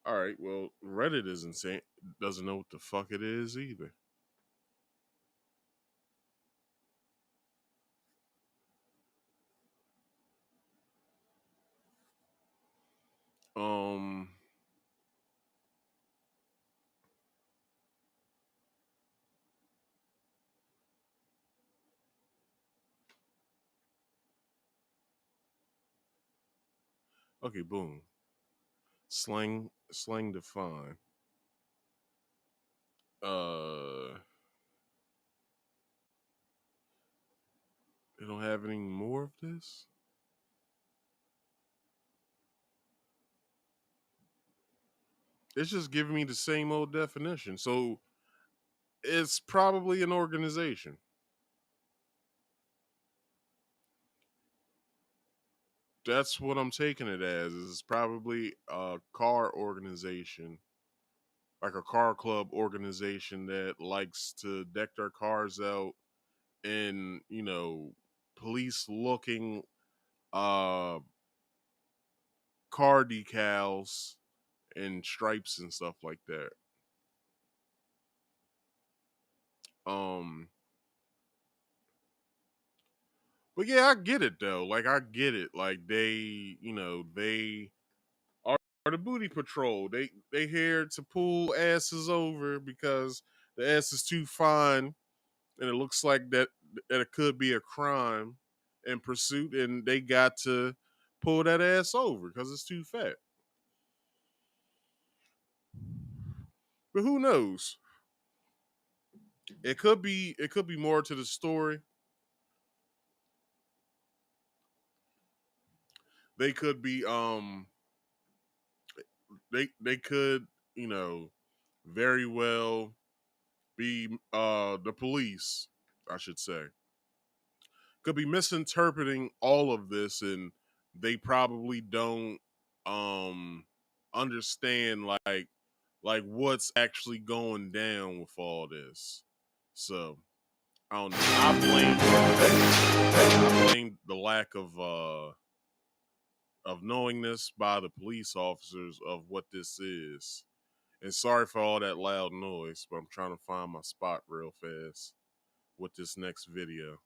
All right, well, Reddit is insane. Doesn't know what the fuck it is either. Um, okay, boom. Slang define. They don't have any more of this. It's just giving me the same old definition. So it's probably an organization. That's what I'm taking it as. It's probably a car organization, like a car club organization that likes to deck their cars out in, police looking uh car decals and stripes and stuff like that. Um but yeah, I get it though. Like I get it. Like they are the booty patrol. They here to pull asses over because the ass is too fine and it looks like that it could be a crime in pursuit, and they got to pull that ass over because it's too fat. But who knows? It could be more to the story. They could be they could, very well be the police, I should say. Could be misinterpreting all of this, and they probably don't um understand like what's actually going down with all this. So I don't know. I blame the lack of knowing this by the police officers of what this is. And sorry for all that loud noise, but I'm trying to find my spot real fast with this next video.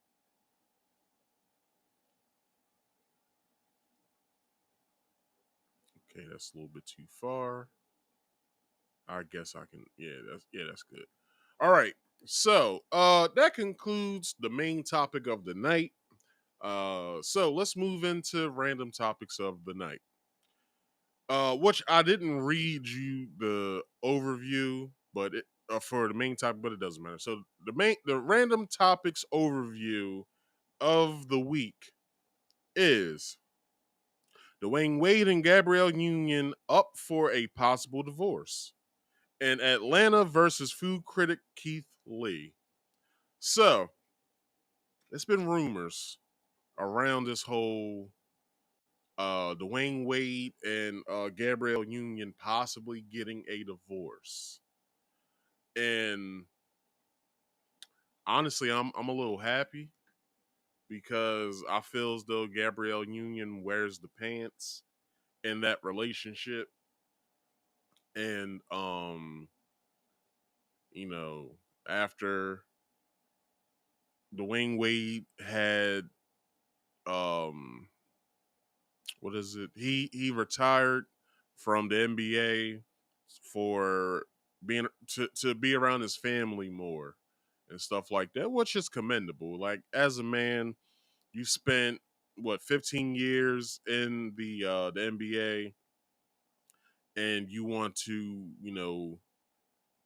Okay, that's a little bit too far. I guess I can. That's good. All right. So that concludes the main topic of the night. So let's move into random topics of the night. Which I didn't read you the overview, but for the main topic, but it doesn't matter. So the random topics overview of the week is D.Wade and Gabrielle Union up for a possible divorce, and Atlanta versus food critic Keith Lee. So it's been rumors around this whole D.Wade and Gabrielle Union possibly getting a divorce. And honestly, I'm a little happy because I feel as though Gabrielle Union wears the pants in that relationship. And after D.Wade had what is it? He retired from the NBA for being to be around his family more and stuff like that, which is commendable. Like as a man, you spent what 15 years in the NBA, and you want to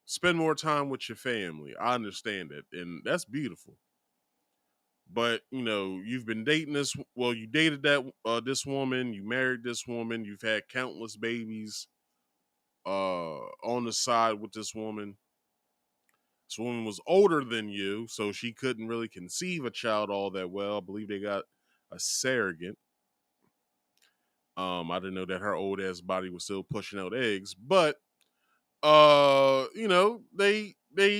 spend more time with your family. I understand that, and that's beautiful. But you've been dating this. Well, you dated this woman. You married this woman. You've had countless babies on the side with this woman. This woman was older than you, so she couldn't really conceive a child all that well. I believe they got a surrogate. I didn't know that her old ass body was still pushing out eggs, but they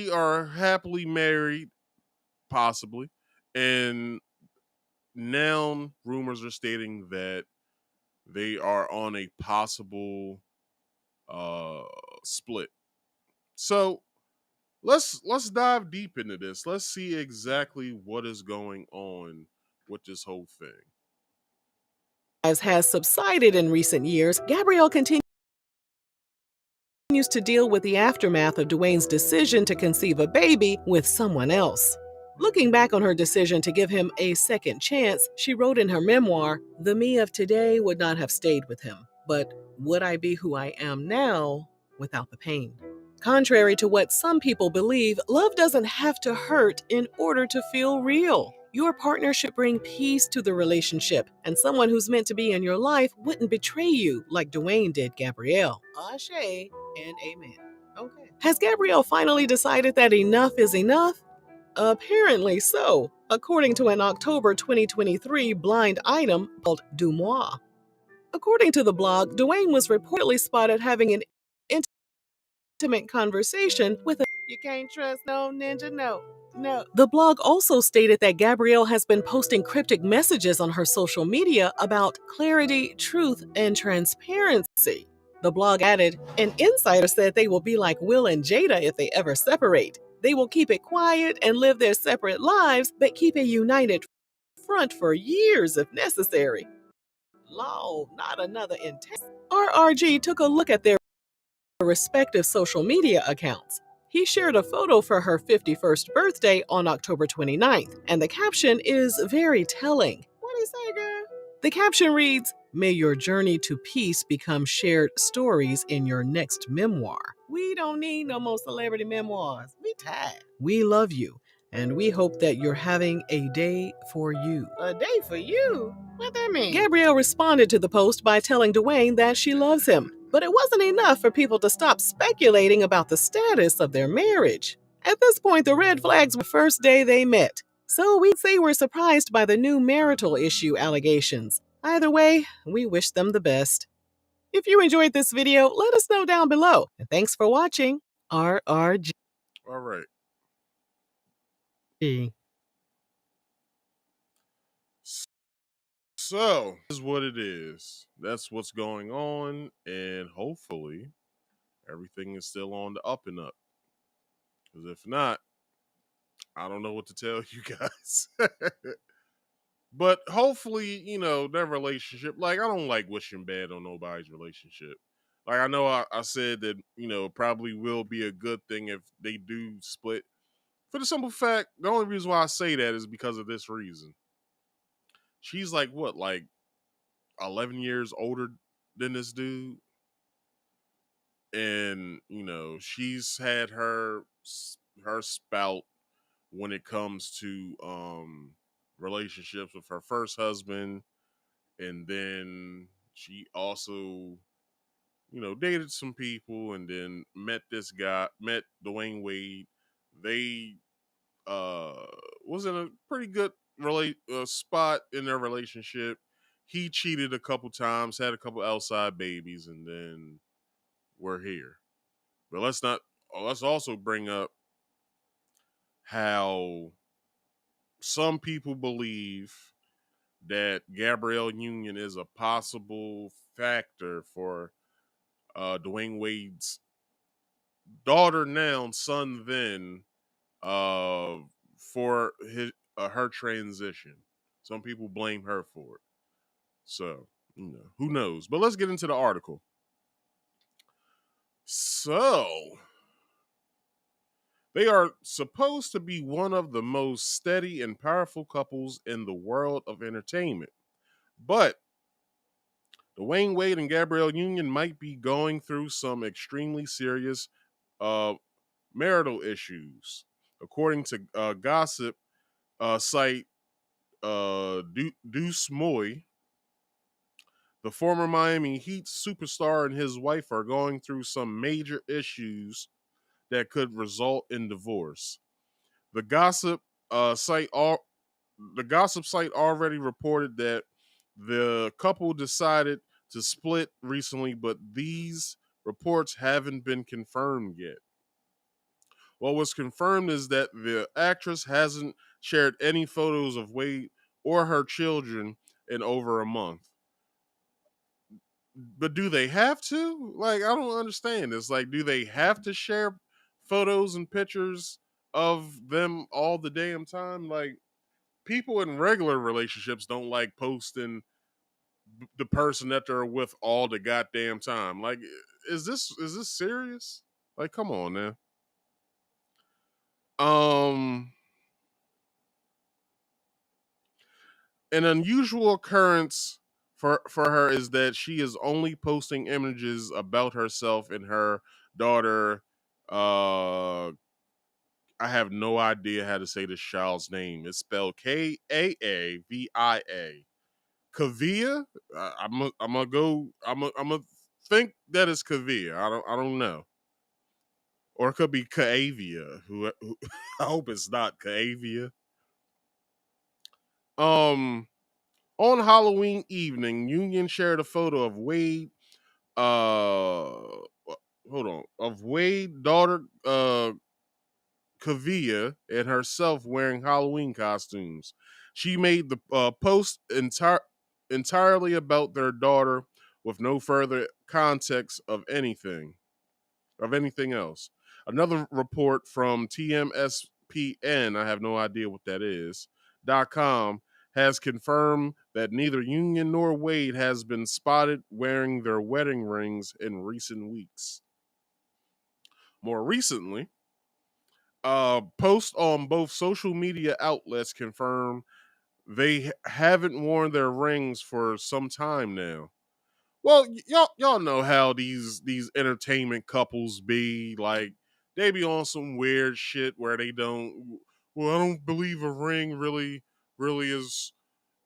are happily married, possibly, and now rumors are stating that they are on a possible split. So let's dive deep into this. Let's see exactly what is going on with this whole thing. As has subsided in recent years, Gabrielle continues to deal with the aftermath of D.Wade's decision to conceive a baby with someone else. Looking back on her decision to give him a second chance, she wrote in her memoir, "The me of today would not have stayed with him, but would I be who I am now without the pain?" Contrary to what some people believe, love doesn't have to hurt in order to feel real. Your partner should bring peace to the relationship, and someone who's meant to be in your life wouldn't betray you like D.Wade did Gabrielle. Ashe and amen. Okay. Has Gabrielle finally decided that enough is enough? Apparently so, according to an October 2023 blind item called Du Moi. According to the blog, D.Wade was reportedly spotted having an intimate conversation with a "You can't trust no ninja, no." The blog also stated that Gabrielle has been posting cryptic messages on her social media about clarity, truth, and transparency. The blog added, "An insider said they will be like Will and Jada if they ever separate. They will keep it quiet and live their separate lives, but keep a united front for years if necessary." Lord, not another intense. RRG took a look at their respective social media accounts. He shared a photo for her 51st birthday on October 29th, and the caption is very telling. What do you say, girl? The caption reads, "May your journey to peace become shared stories in your next memoir." We don't need no more celebrity memoirs. We tired. We love you, and we hope that you're having a day for you. A day for you? What that mean? Gabrielle responded to the post by telling D.Wade that she loves him, but it wasn't enough for people to stop speculating about the status of their marriage. At this point, the red flags were the first day they met. So we'd say we're surprised by the new marital issue allegations. Either way, we wish them the best. If you enjoyed this video, let us know down below. And thanks for watching. RRG. All right. So, this is what it is. That's what's going on, and hopefully everything is still on the up and up. Because if not, I don't know what to tell you guys. But hopefully, their relationship, like, I don't like wishing bad on nobody's relationship. Like, I know I said that, it probably will be a good thing if they do split. For the simple fact, the only reason why I say that is because of this reason. She's like, what, like 11 years older than this dude? And, she's had her spout when it comes to relationships with her first husband, and then she also dated some people, and then met D.Wade. They was in a pretty good spot in their relationship. He cheated a couple times, had a couple outside babies, and then we're here. But let's also bring up how some people believe that Gabrielle Union is a possible factor for Dwayne Wade's daughter now, son then, for her transition. Some people blame her for it. So, who knows? But let's get into the article. So, they are supposed to be one of the most steady and powerful couples in the world of entertainment. But Dwayne Wade and Gabrielle Union might be going through some extremely serious marital issues. According to gossip site Deuce Moy, the former Miami Heat superstar and his wife are going through some major issues that could result in divorce. The gossip site already reported that the couple decided to split recently, but these reports haven't been confirmed yet. What was confirmed is that the actress hasn't shared any photos of Wade or her children in over a month. but do they have to? Like, I don't understand this. Like, do they have to share photos and pictures of them all the damn time? Like, people in regular relationships don't like posting the person that they're with all the goddamn time. Like, is this serious? Like, come on, man. Um, an unusual occurrence for her is that she is only posting images about herself and her daughter. I have no idea how to say this child's name. It's spelled Kaavia. Kavia. I'm gonna go. I'm gonna think that it's Kavia. I don't know. Or it could be Kaavia. Who I hope it's not Kaavia. Um, on Halloween evening, Union shared a photo of Wade. Hold on, of Wade daughter Kavia and herself wearing Halloween costumes. She made the post entirely about their daughter with no further context of anything else. Another report from TMSPN, I have no idea what that is, .com, has confirmed that neither Union nor Wade has been spotted wearing their wedding rings in recent weeks. More recently, posts on both social media outlets confirm they haven't worn their rings for some time now. Well, y'all know how these entertainment couples be like. They be on some weird shit where they don't. Well, I don't believe a ring really is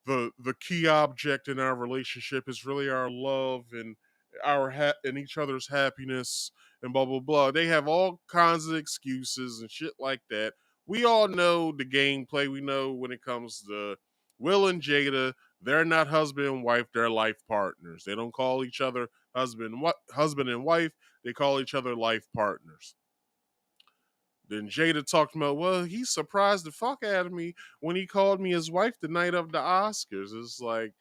the key object in our relationship. Is really our love and and each other's happiness and blah blah blah. They have all kinds of excuses and shit like that. We all know the gameplay. We know when it comes to Will and Jada, they're not husband and wife, they're life partners. They don't call each other husband and wife, they call each other life partners. Then Jada talked about, well, he surprised the fuck out of me when he called me his wife the night of the Oscars. It's like,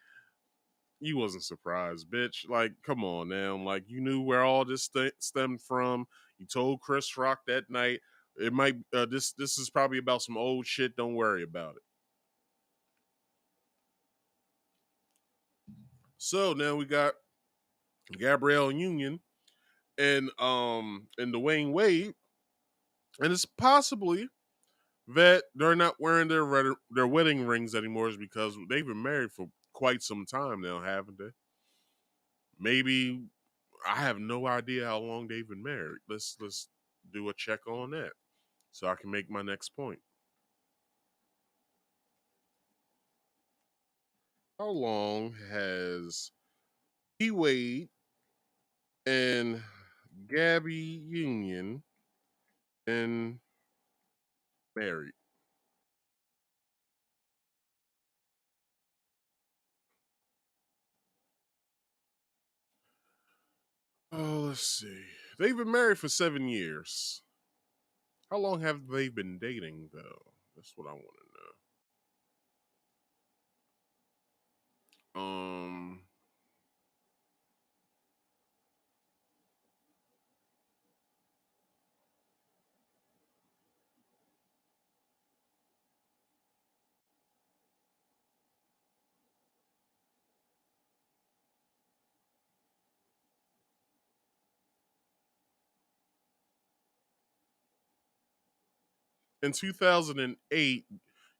you wasn't surprised, bitch. Like, come on now. Like, you knew where all this stemmed from. You told Chris Rock that night. It might this is probably about some old shit. Don't worry about it. So now we got Gabrielle Union and Dwayne Wade, and it's possibly that they're not wearing their wedding rings anymore is because they've been married for quite some time now, haven't they? Maybe I have no idea how long they've been married. Let's do a check on that so I can make my next point. How long has D.Wade and Gabi Union been married? Oh, let's see. They've been married for 7 years. How long have they been dating, though? That's what I want to know. 2008,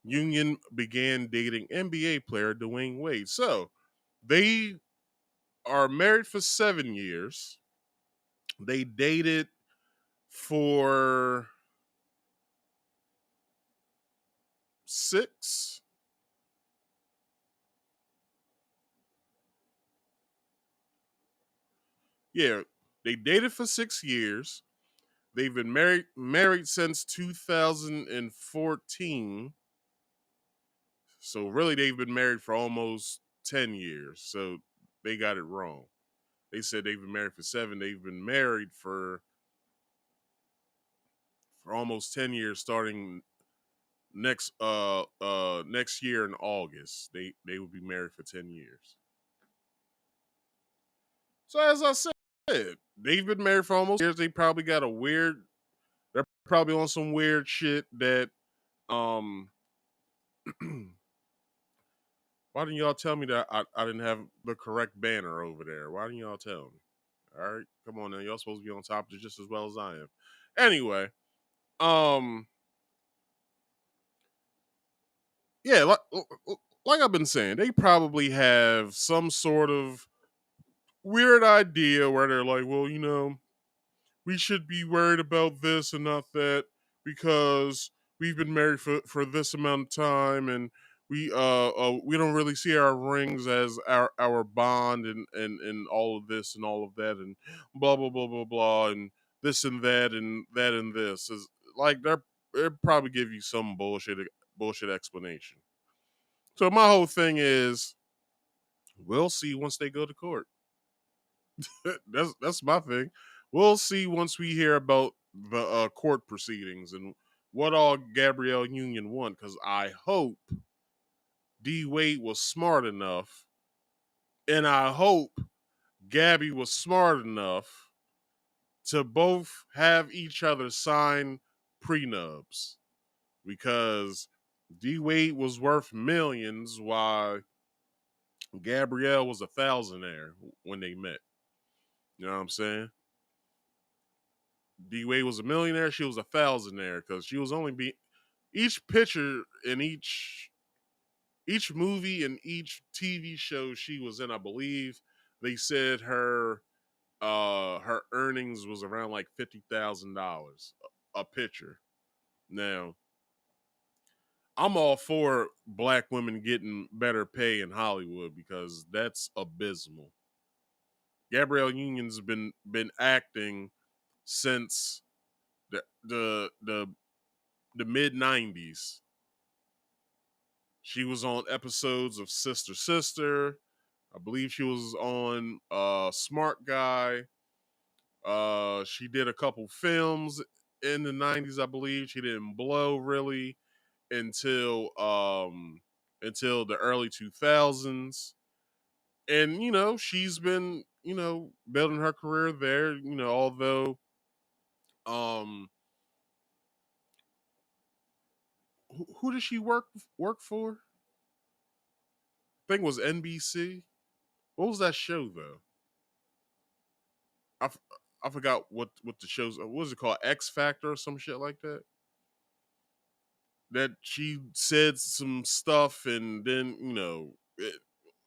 Union began dating NBA player Dwayne Wade. So they are married for 7 years. They dated for six. Yeah, they dated for 6 years. They've been married since 2014. So really, they've been married for almost 10 years. So they got it wrong. They said they've been married for seven. They've been married for almost 10 years, starting next year in August. They would be married for 10 years. So as I said, they've been married for almost years. They probably got a weird. They're probably on some weird shit that. Why didn't y'all tell me that I didn't have the correct banner over there? Why didn't y'all tell me? All right, come on now. Y'all supposed to be on top of it just as well as I am. Anyway, yeah, like I've been saying, they probably have some sort of weird idea where they're like, well, we should be worried about this and not that because we've been married for this amount of time and we don't really see our rings as our bond and all of this and all of that and blah blah blah blah blah and this and that and this is like they'll probably give you some bullshit explanation. So my whole thing is we'll see once they go to court. That's my thing. We'll see once we hear about the court proceedings and what all Gabrielle Union won. Because I hope D.Wade was smart enough, and I hope Gabi was smart enough to both have each other sign prenubs. Because D.Wade was worth millions, while Gabrielle was a thousandaire when they met. You know what I'm saying? D-Wade was a millionaire, she was a thousandaire because she was only each picture in each movie and each TV show she was in, I believe they said her earnings was around like $50,000 a picture. Now, I'm all for black women getting better pay in Hollywood because that's abysmal. Gabrielle Union's been acting since the mid 90s. She was on episodes of Sister Sister. I believe she was on Smart Guy. She did a couple films in the 90s, I believe. She didn't blow really until the early 2000s. And she's been, building her career there, although who did she work for? I think it was NBC. What was that show though? I forgot what the show's. What was it called? X Factor or some shit like that. That she said some stuff and then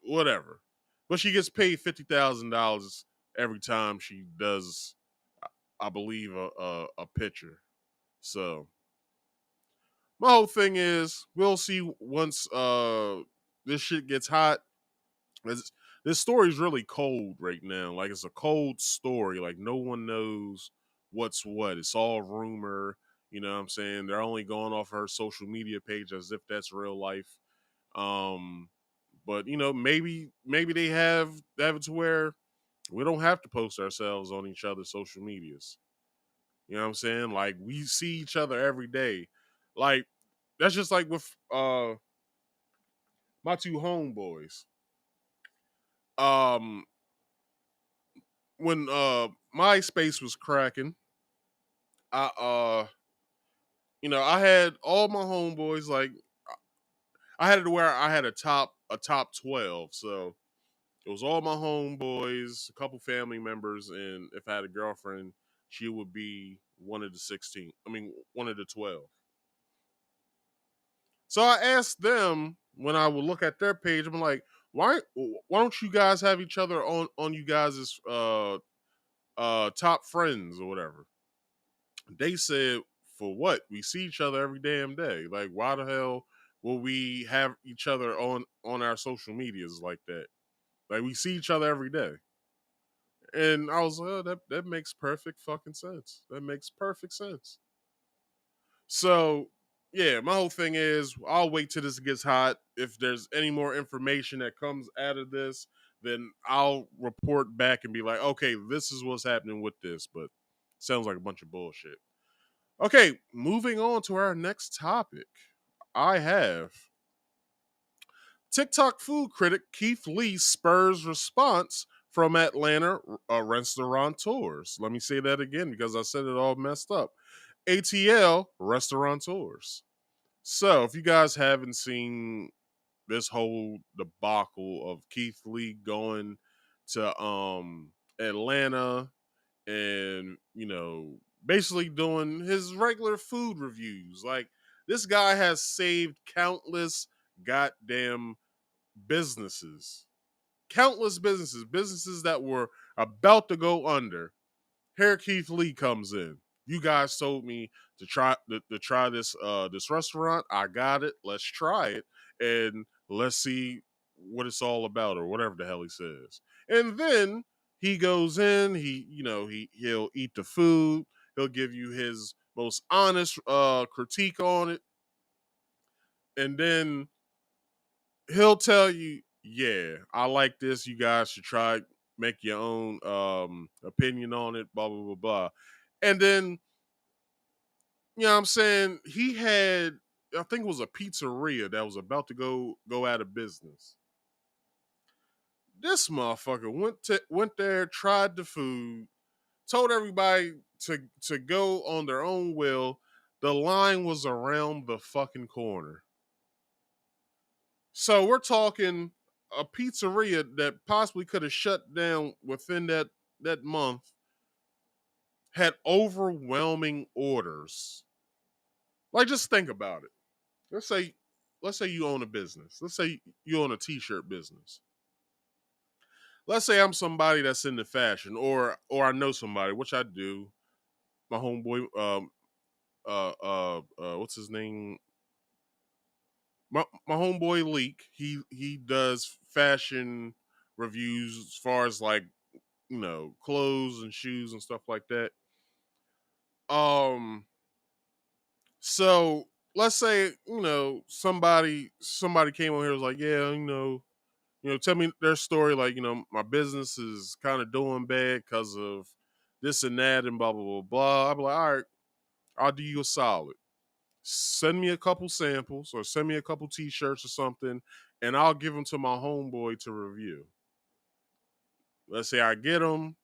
whatever. But she gets paid $50,000 every time she does, I believe, a picture. So my whole thing is we'll see once this shit gets hot. This story's really cold right now. Like it's a cold story. Like no one knows what's what. It's all rumor. You know what I'm saying? They're only going off her social media page as if that's real life. But maybe they have it to where we don't have to post ourselves on each other's social medias. You know what I'm saying? Like we see each other every day. Like that's just like with my two homeboys. Um when MySpace was cracking, I I had all my homeboys like I had it to where I had a top 12. So it was all my homeboys, a couple family members, and if I had a girlfriend, she would be one of the 16. I mean, one of the 12. So I asked them when I would look at their page, I'm like, why don't you guys have each other on you guys' top friends or whatever? They said, for what? We see each other every damn day. Like, why the hell will we have each other on our social medias like that? Like, we see each other every day. And I was like, oh, that makes perfect fucking sense. That makes perfect sense. So, yeah, my whole thing is I'll wait till this gets hot. If there's any more information that comes out of this, then I'll report back and be like, okay, this is what's happening with this. But sounds like a bunch of bullshit. Okay, moving on to our next topic. I have TikTok food critic Keith Lee spurs response from Atlanta, restaurateurs. Let me say that again because I said it all messed up. ATL restaurateurs. So if you guys haven't seen this whole debacle of Keith Lee going to Atlanta and, you know, basically doing his regular food reviews. Like, this guy has saved countless goddamn businesses. Countless businesses that were about to go under. Here Keith Lee comes in. You guys told me to try this restaurant. I got it. Let's try it and let's see what it's all about, or whatever the hell he says. And then he goes in. He'll eat the food. He'll give you his most honest critique on it, and then he'll tell you, "Yeah, I like this. You guys should try it. Make your own opinion on it." Blah blah blah blah. And then, you know what I'm saying, he had, I think it was a pizzeria that was about to go out of business. This motherfucker went there, tried the food, told everybody to go on their own will. The line was around the fucking corner. So we're talking a pizzeria that possibly could have shut down within that month had overwhelming orders. Like, just think about it. Let's say you own a business. Let's say you own a t-shirt business. Let's say I'm somebody that's into fashion, or I know somebody, which I do. My homeboy, what's his name? My homeboy Leak. He does fashion reviews as far as, like, you know, clothes and shoes and stuff like that. So let's say, you know, somebody came on here and was like, yeah, you know, tell me their story. Like, you know, my business is kind of doing bad because of this and that and blah, blah, blah, blah. I'll be like, all right, I'll do you a solid. Send me a couple samples or send me a couple t-shirts or something, and I'll give them to my homeboy to review. Let's say I get them,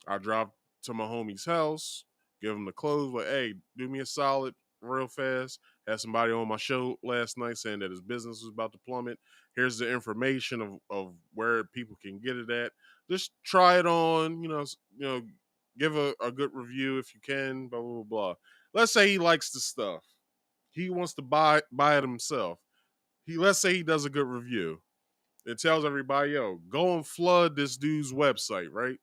I drive to my homie's house, give him the clothes, but hey, do me a solid real fast. Had somebody on my show last night saying that his business was about to plummet. Here's the information of where people can get it at. Just try it on, you know, give a good review if you can, blah, blah, blah, blah. Let's say he likes the stuff. He wants to buy it himself. Let's say he does a good review. It tells everybody, yo, go and flood this dude's website, right?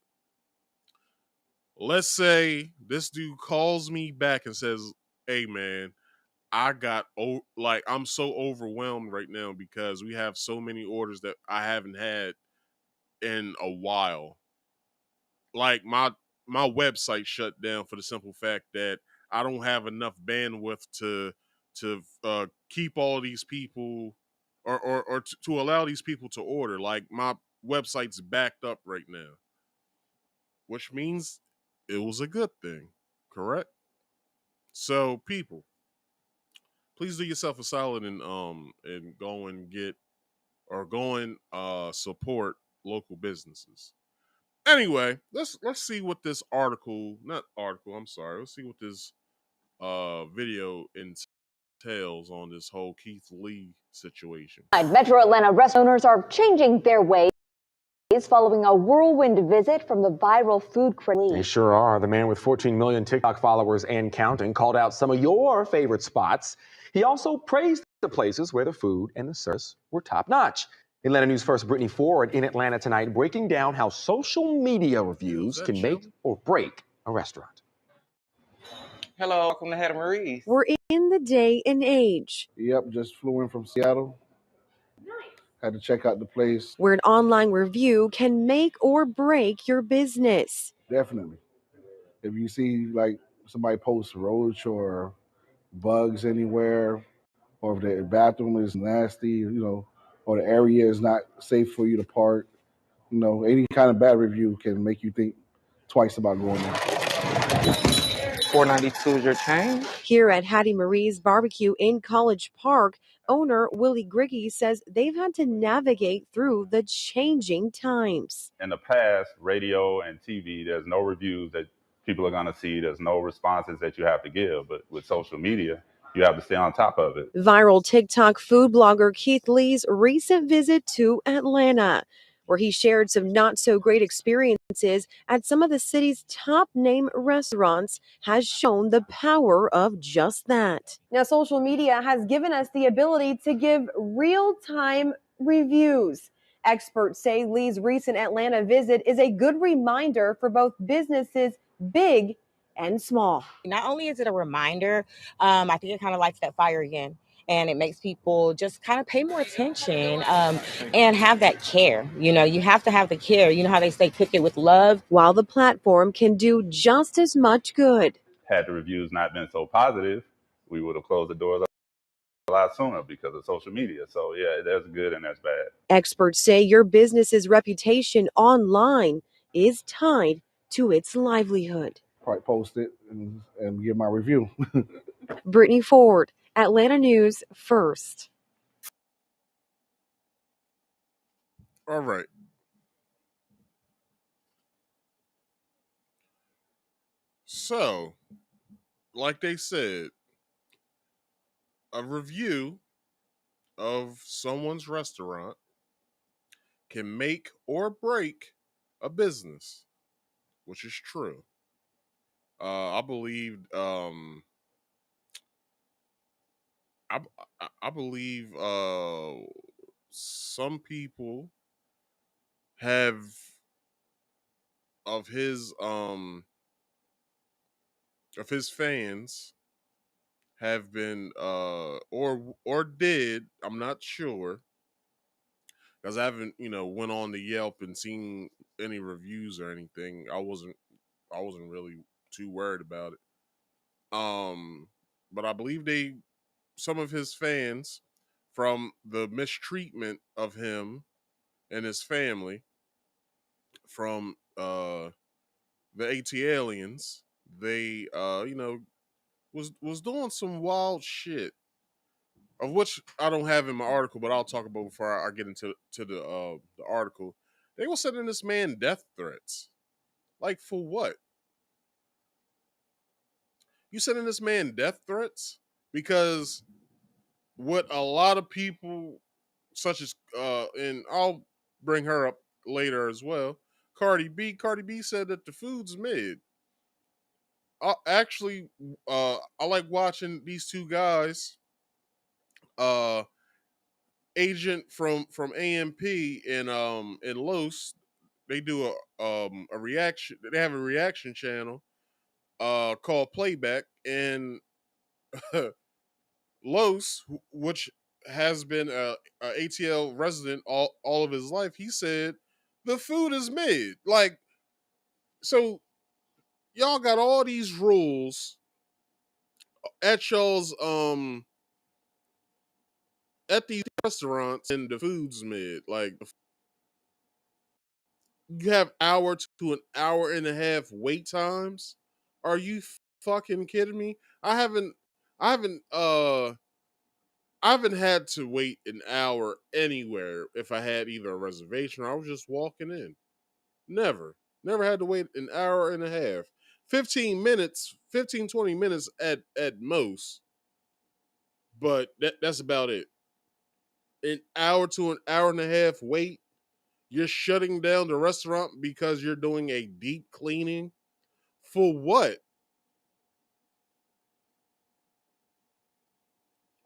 Let's say this dude calls me back and says, hey, man, I'm so overwhelmed right now because we have so many orders that I haven't had in a while. Like, my website shut down for the simple fact that I don't have enough bandwidth to keep all these people or to allow these people to order. Like, my website's backed up right now, which means it was a good thing, correct? So, people, please do yourself a solid and go and support local businesses. Anyway, let's see what this let's see what this video entails on this whole Keith Lee situation. Metro Atlanta restaurant owners are changing their ways following a whirlwind visit from the viral food critic. They sure are. The man with 14 million TikTok followers and counting called out some of your favorite spots. He also praised the places where the food and the service were top-notch. Atlanta News First Brittany Ford in Atlanta tonight, breaking down how social media reviews can make or break a restaurant. Hello, welcome to Hattie Marie's. We're in the day and age. Yep, just flew in from Seattle. Had to check out the place. Where an online review can make or break your business. Definitely. If you see, like, somebody posts roach or bugs anywhere, or if the bathroom is nasty, you know, or the area is not safe for you to park, you know, any kind of bad review can make you think twice about going there. $4.92 is your change? Here at Hattie Marie's Barbecue in College Park, owner, Willie Griggy, says they've had to navigate through the changing times. In the past, radio and TV, there's no reviews that people are going to see. There's no responses that you have to give. But with social media, you have to stay on top of it. Viral TikTok food blogger Keith Lee's recent visit to Atlanta, where he shared some not so great experiences at some of the city's top name restaurants, has shown the power of just that. Now, social media has given us the ability to give real-time reviews. Experts say Lee's recent Atlanta visit is a good reminder for both businesses big and small. Not only is it a reminder, I think it kind of lights that fire again. And it makes people just kind of pay more attention and have that care. You know, you have to have the care. You know how they say cook it with love? While the platform can do just as much good. Had the reviews not been so positive, we would have closed the doors a lot sooner because of social media. So yeah, there's good and there's bad. Experts say your business's reputation online is tied to its livelihood. Probably post it and give my review. Brittany Ford, Atlanta News First. All right. So, like they said, a review of someone's restaurant can make or break a business, which is true. I believe I believe some people have of his fans have been or did, I'm not sure, because I haven't went on the Yelp and seen any reviews or anything. I wasn't really too worried about it. But I believe some of his fans, from the mistreatment of him and his family from the AT aliens, they was doing some wild shit, of which I don't have in my article, but I'll talk about before I get into the article. They were sending this man death threats. Like, for what? You sending this man death threats? Because what a lot of people, such as and I'll bring her up later as well, Cardi B said that the food's mid. Actually, I like watching these two guys, Agent from AMP and Los. They do a reaction. They have a reaction channel called Playback, and Los, which has been a ATL resident all of his life, he said the food is mid. Like, so y'all got all these rules at y'all's at these restaurants, and the food's mid. Like, you have hour to an hour and a half wait times. Are you fucking kidding me? I haven't had to wait an hour anywhere if I had either a reservation or I was just walking in. Never had to wait an hour and a half. 20 minutes at most. But that's about it. An hour to an hour and a half wait. You're shutting down the restaurant because you're doing a deep cleaning? For what?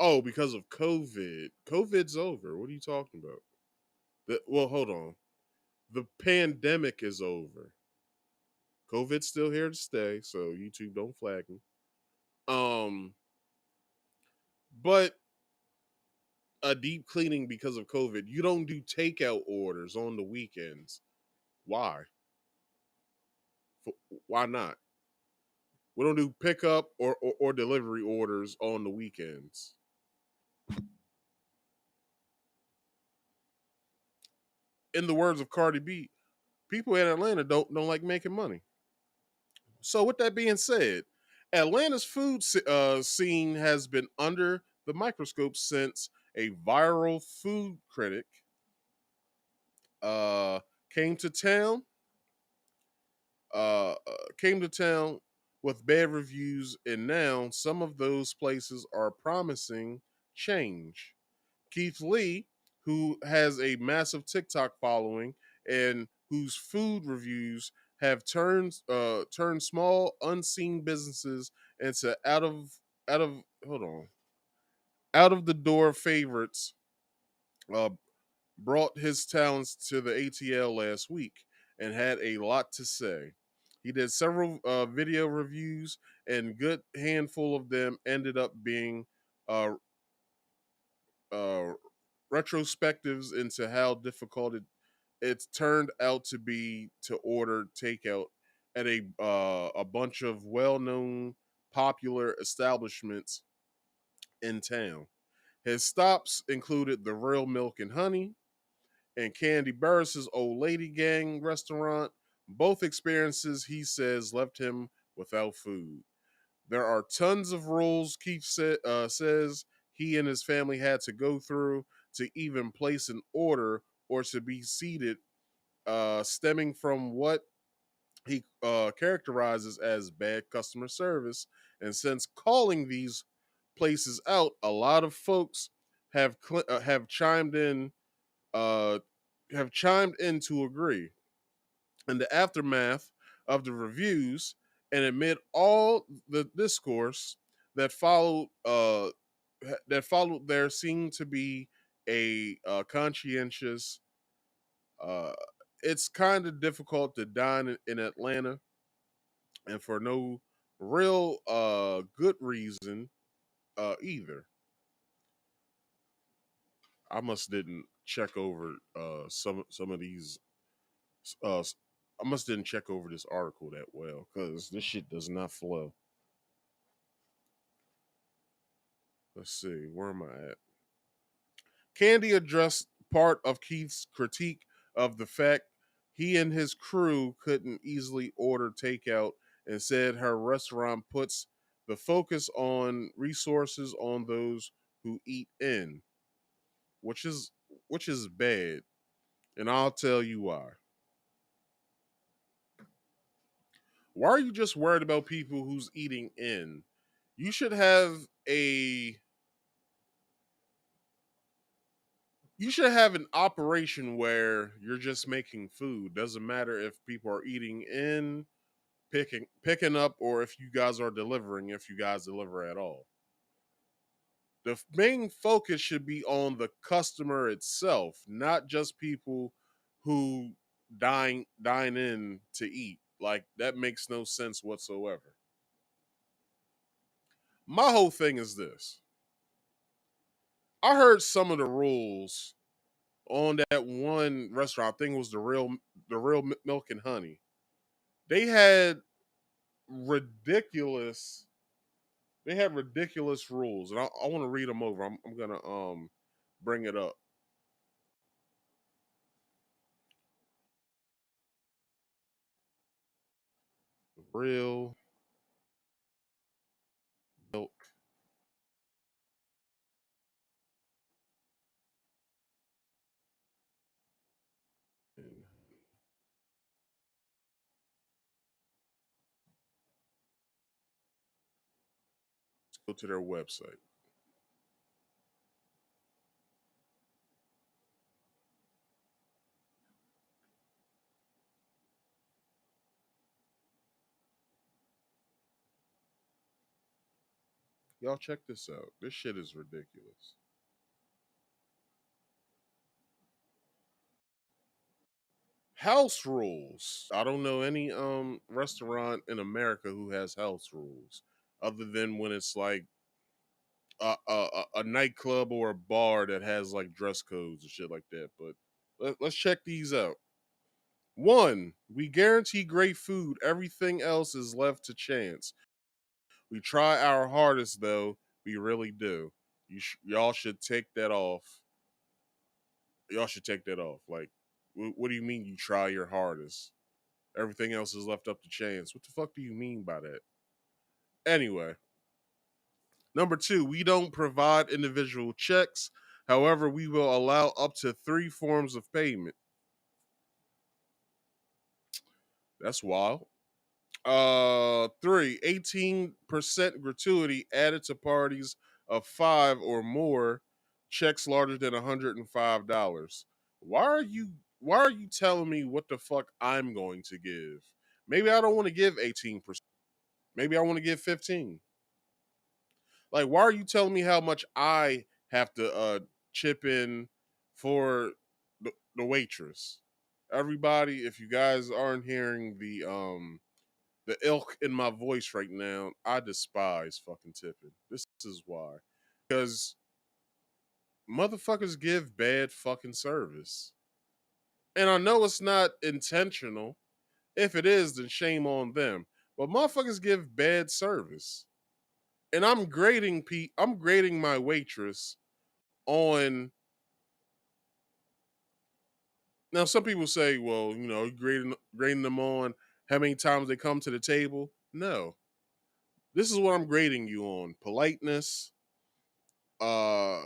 Oh, because of COVID. COVID's over. What are you talking about? Well, hold on. The pandemic is over. COVID's still here to stay, so YouTube don't flag me. But a deep cleaning because of COVID. You don't do takeout orders on the weekends. Why? Why not? We don't do pickup or delivery orders on the weekends. In the words of Cardi B, people in Atlanta don't like making money. So with that being said, Atlanta's food scene has been under the microscope since a viral food critic, uh, came to town. Uh, uh, Came to town with bad reviews, and now some of those places are promising change. Keith Lee, who has a massive TikTok following and whose food reviews have turned small unseen businesses into out of hold on out of the door favorites, uh, brought his talents to the ATL last week and had a lot to say. He did several video reviews, and good handful of them ended up being uh, uh, retrospectives into how difficult it's turned out to be to order takeout at a bunch of well-known popular establishments in town. His stops included the Real Milk and Honey and Candy Burris's Old Lady Gang restaurant. Both experiences, he says, left him without food. There are tons of rules, says he and his family had to go through to even place an order or to be seated, stemming from what he characterizes as bad customer service. And since calling these places out, a lot of folks have chimed in uh, to agree. In the aftermath of the reviews, and amid all the discourse that followed, there seemed to be a conscientious. Uh, it's kind of difficult to dine in Atlanta, and for no real good reason either. I must didn't check over some of these. Uh, I must didn't check over this article that well because this shit does not flow. Let's see, where am I at? Candy addressed part of Keith's critique of the fact he and his crew couldn't easily order takeout and said her restaurant puts the focus on resources on those who eat in, which is bad, and I'll tell you why. Why are you just worried about people who's eating in? You should have a you should have an operation where you're just making food. Doesn't matter if people are eating in, picking up, or if you guys are delivering, if you guys deliver at all. The main focus should be on the customer itself, not just people who dine in to eat. Like that makes no sense whatsoever. My whole thing is this. I heard some of the rules on that one restaurant. I think it was the real milk and honey. They had ridiculous ridiculous rules, and I want to read them over. I'm gonna bring it up. Real milk. And let's go to their website. Y'all check this out. This shit is ridiculous. House rules. I don't know any restaurant in America who has house rules other than when it's like a nightclub or a bar that has like dress codes and shit like that. But let's check these out. One, we guarantee great food. Everything else is left to chance. We try our hardest, though. We really do. Y'all should take that off. Y'all should take that off. Like, what do you mean you try your hardest? Everything else is left up to chance. What the fuck do you mean by that? Anyway, number two, we don't provide individual checks. However, we will allow up to 3 forms of payment. That's wild. 3, 18% gratuity added to parties of 5 or more, checks larger than $105. Why are you telling me what the fuck I'm going to give? Maybe I don't want to give 18%. Maybe I want to give 15. Like, why are you telling me how much I have to chip in for the waitress? Everybody, if you guys aren't hearing the ilk in my voice right now, I despise fucking tipping. This is why. Because motherfuckers give bad fucking service. And I know it's not intentional. If it is, then shame on them. But motherfuckers give bad service. And I'm grading my waitress on. Now some people say, well, you know, grading them on how many times they come to the table. No. This is what I'm grading you on. Politeness. Uh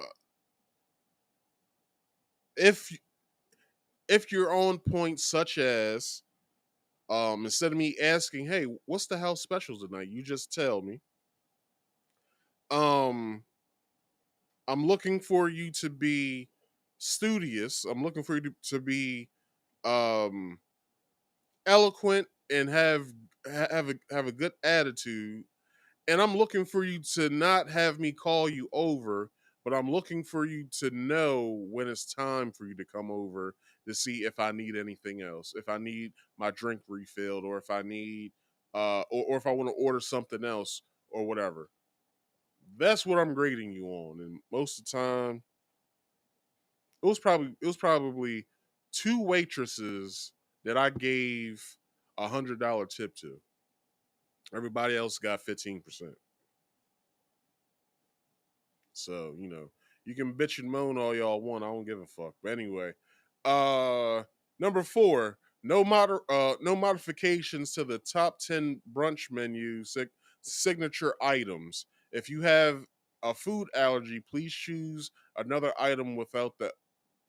if you're on points such as instead of me asking, hey, what's the house specials tonight? You just tell me. Um I'm looking for you to be studious. I'm looking for you to be um eloquent and have a good attitude. And I'm looking for you to not have me call you over, but I'm looking for you to know when it's time for you to come over to see if I need anything else, if I need my drink refilled, or if I need or if I want to order something else or whatever. That's what I'm grading you on. And most of the time, it was probably 2 waitresses that I gave $100 tip to. Everybody else got 15%. So, you know, you can bitch and moan all y'all want. I don't give a fuck. But anyway, number 4, no modifications to the top 10 brunch menu signature items. If you have a food allergy, please choose another item without the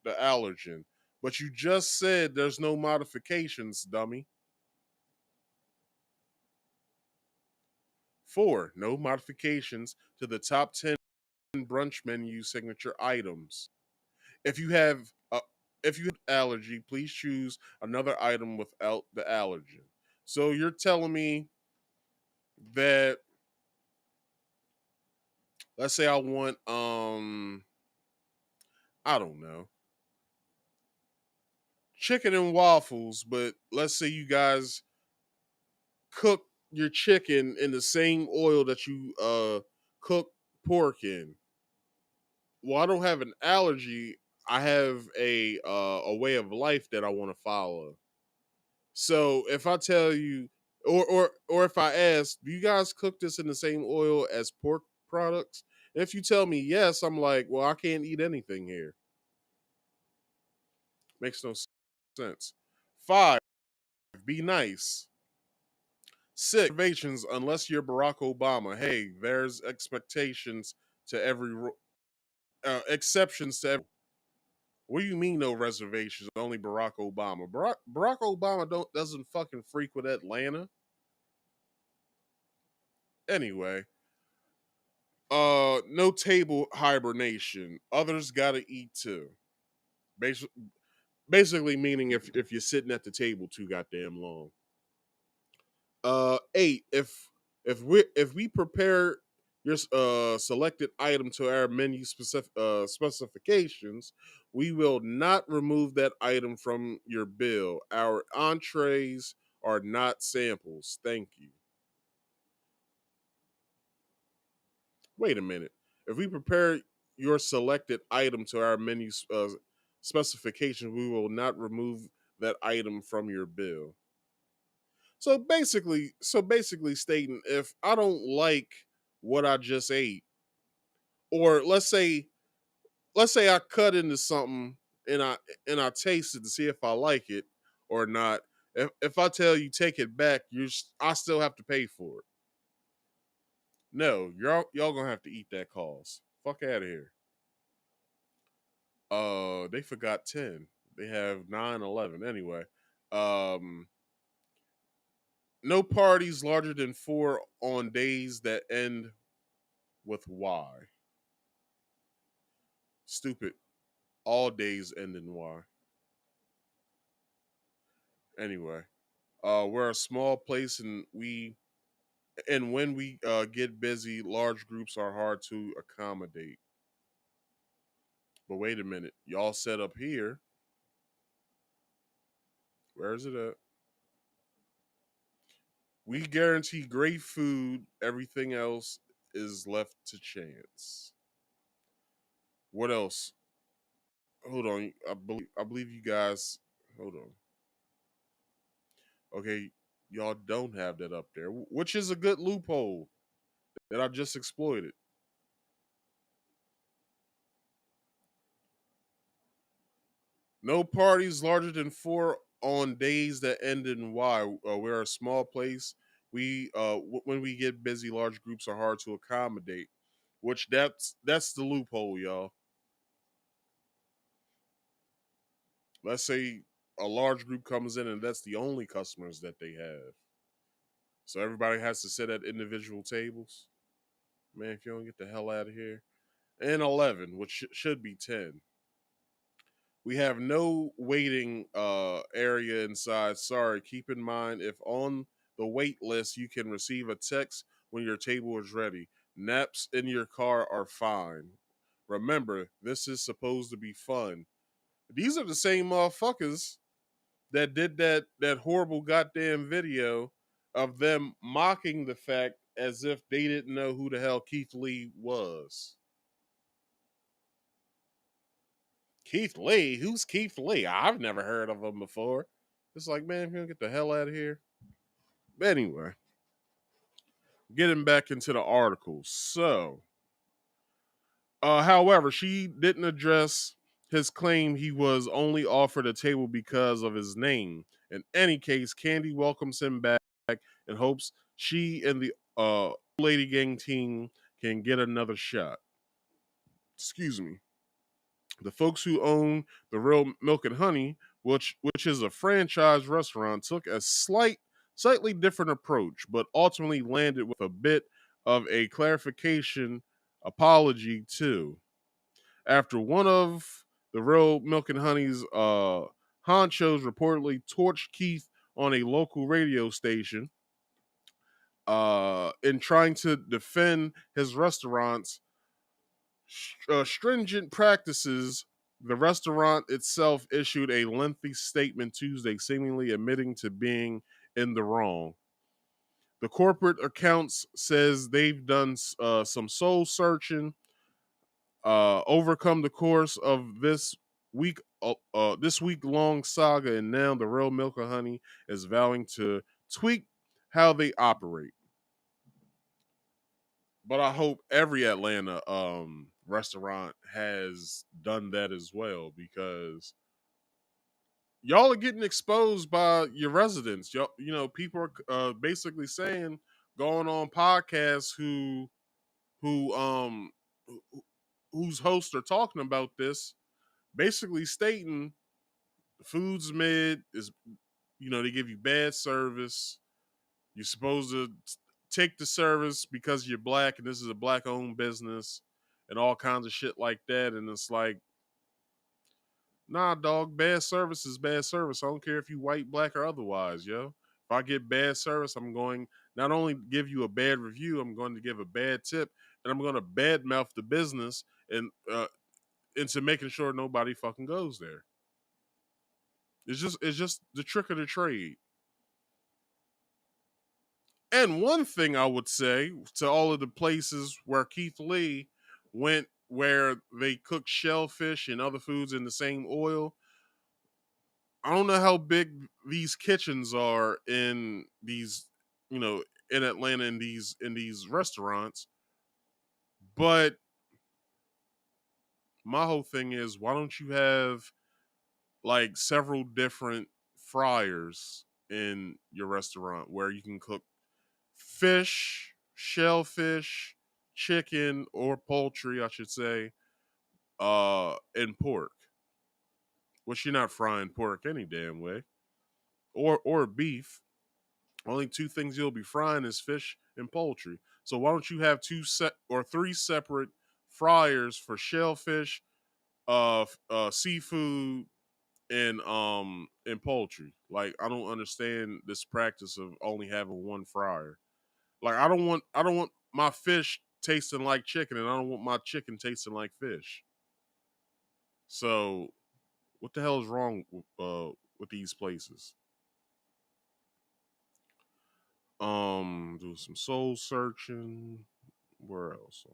allergen. But you just said there's no modifications, dummy. 4, no modifications to the top 10 brunch menu signature items. If you have allergy, please choose another item without the allergen. So you're telling me that, let's say I want I don't know, chicken and waffles, but let's say you guys cook your chicken in the same oil that you cook pork in. Well, I don't have an allergy. I have a way of life that I want to follow. So if I tell you, or if I ask, do you guys cook this in the same oil as pork products? And if you tell me yes, I'm like, well, I can't eat anything here. Makes no sense. 5, be nice. 6, reservations unless you're Barack Obama. Hey, there's expectations to every exceptions to every. What do you mean no reservations? Only Barack Obama. Barack Obama doesn't fucking frequent Atlanta. Anyway, no table hibernation. Others gotta eat too. Basically meaning if you're sitting at the table too goddamn long. 8, if we prepare your selected item to our menu specifications, we will not remove that item from your bill. Our entrees are not samples. Thank you. Wait a minute. If we prepare your selected item to our menu specifications, we will not remove that item from your bill. So basically stating, if I don't like what I just ate, or let's say I cut into something and I taste it to see if I like it or not. If I tell you take it back, I still have to pay for it. No, y'all gonna have to eat that cost. Fuck out of here. They forgot 10. They have 9, 11. Anyway, um, no parties larger than 4 on days that end with Y. Stupid. All days end in Y. Anyway, we're a small place, and when we get busy, large groups are hard to accommodate. But wait a minute, y'all set up here. Where is it at? We guarantee great food. Everything else is left to chance. What else? Hold on. I believe you guys. Hold on. Okay, y'all don't have that up there, which is a good loophole that I just exploited. No parties larger than 4 on days that end in Y. We're a small place. When we get busy, large groups are hard to accommodate. Which that's the loophole, y'all. Let's say a large group comes in and that's the only customers that they have. So everybody has to sit at individual tables. Man, if you don't get the hell out of here. And 11, which should be 10. We have no waiting area inside. Sorry, keep in mind if on the wait list, you can receive a text when your table is ready. Naps in your car are fine. Remember, this is supposed to be fun. These are the same motherfuckers that did that horrible goddamn video of them mocking the fact as if they didn't know who the hell Keith Lee was. Keith Lee? Who's Keith Lee? I've never heard of him before. It's like, man, if you don't get the hell out of here. But anyway, getting back into the article. So, however, she didn't address his claim he was only offered a table because of his name. In any case, Candy welcomes him back and hopes she and the Lady Gang team can get another shot. Excuse me. The folks who own the Real Milk and Honey, which is a franchise restaurant, took a slightly different approach, but ultimately landed with a bit of a clarification apology too. After one of the Real Milk and Honey's honchos reportedly torched Keith on a local radio station in trying to defend his restaurant's stringent practices, the restaurant itself issued a lengthy statement Tuesday, seemingly admitting to being in the wrong. The corporate accounts says they've done some soul searching, overcome the course of this week long saga, and now the Real Milk and Honey is vowing to tweak how they operate. But I hope every Atlanta restaurant has done that as well, because y'all are getting exposed by your residents. Y'all, people are basically saying, going on podcasts who whose hosts are talking about this, basically stating the food's mid, is they give you bad service. You're supposed to take the service because you're black and this is a black owned business and all kinds of shit like that. And it's like, nah, dog, bad service is bad service. I don't care if you white, black, or otherwise, yo. If I get bad service, I'm going not only give you a bad review, I'm going to give a bad tip, and I'm going to badmouth the business and into making sure nobody fucking goes there. It's just the trick of the trade. And one thing I would say to all of the places where Keith Lee went, where they cook shellfish and other foods in the same oil, I don't know how big these kitchens are in these, in Atlanta in these restaurants, but my whole thing is, why don't you have like several different fryers in your restaurant where you can cook fish, shellfish, chicken, or poultry, I should say, and pork. Well, you're not frying pork any damn way, or beef. Only two things you'll be frying is fish and poultry. So why don't you have three separate fryers for shellfish, seafood, and poultry? Like, I don't understand this practice of only having one fryer. Like, I don't want my fish tasting like chicken, and I don't want my chicken tasting like fish. So what the hell is wrong with these places? Do some soul searching. Where else?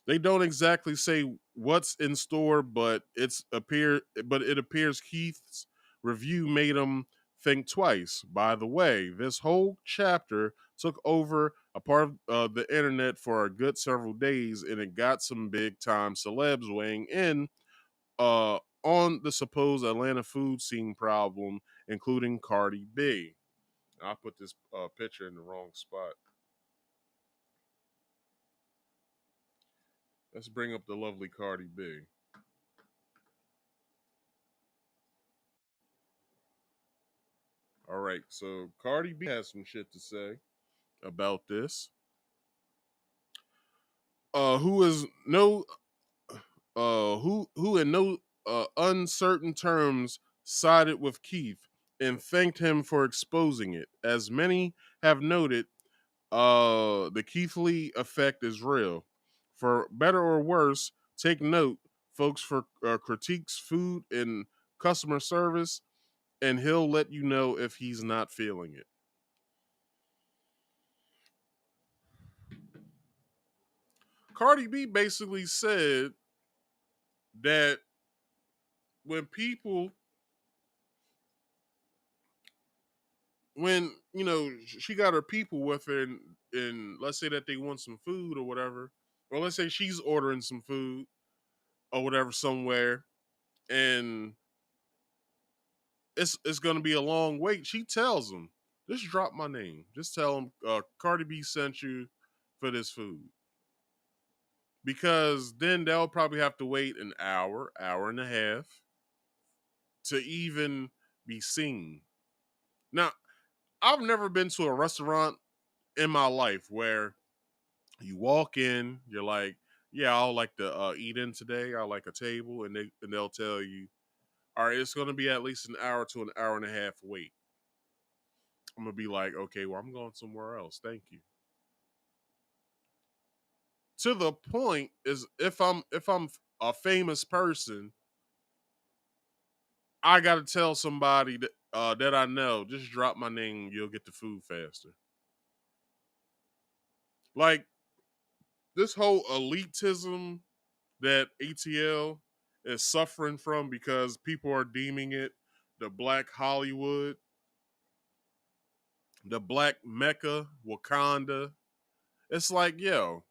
They don't exactly say what's in store, but it appears Keith's review made him think twice. By the way, this whole chapter took over a part of the internet for a good several days, and it got some big time celebs weighing in on the supposed Atlanta food scene problem, including Cardi B. I put this picture in the wrong spot. Let's bring up the lovely Cardi B. All right, so Cardi B has some shit to say about this. Who is no, who in no uncertain terms sided with Keith and thanked him for exposing it. As many have noted, the Keith Lee effect is real. For better or worse, take note, folks, for critiques food and customer service, and he'll let you know if he's not feeling it. Cardi B basically said that when people, when, she got her people with her, and let's say that they want some food or whatever, or let's say she's ordering some food or whatever somewhere, and it's gonna be a long wait. She tells them, just drop my name. Just tell them Cardi B sent you for this food. Because then they'll probably have to wait an hour, hour and a half to even be seen. Now, I've never been to a restaurant in my life where you walk in, you're like, yeah, I'll like to eat in today. I'll like a table, and they'll tell you, all right, it's going to be at least an hour to an hour and a half wait. I'm gonna be like, okay, well, I'm going somewhere else. Thank you. To the point is, if I'm a famous person, I gotta tell somebody that I know, just drop my name, you'll get the food faster. Like, this whole elitism that ATL is suffering from because people are deeming it the Black Hollywood, the Black Mecca, Wakanda. It's like, yo,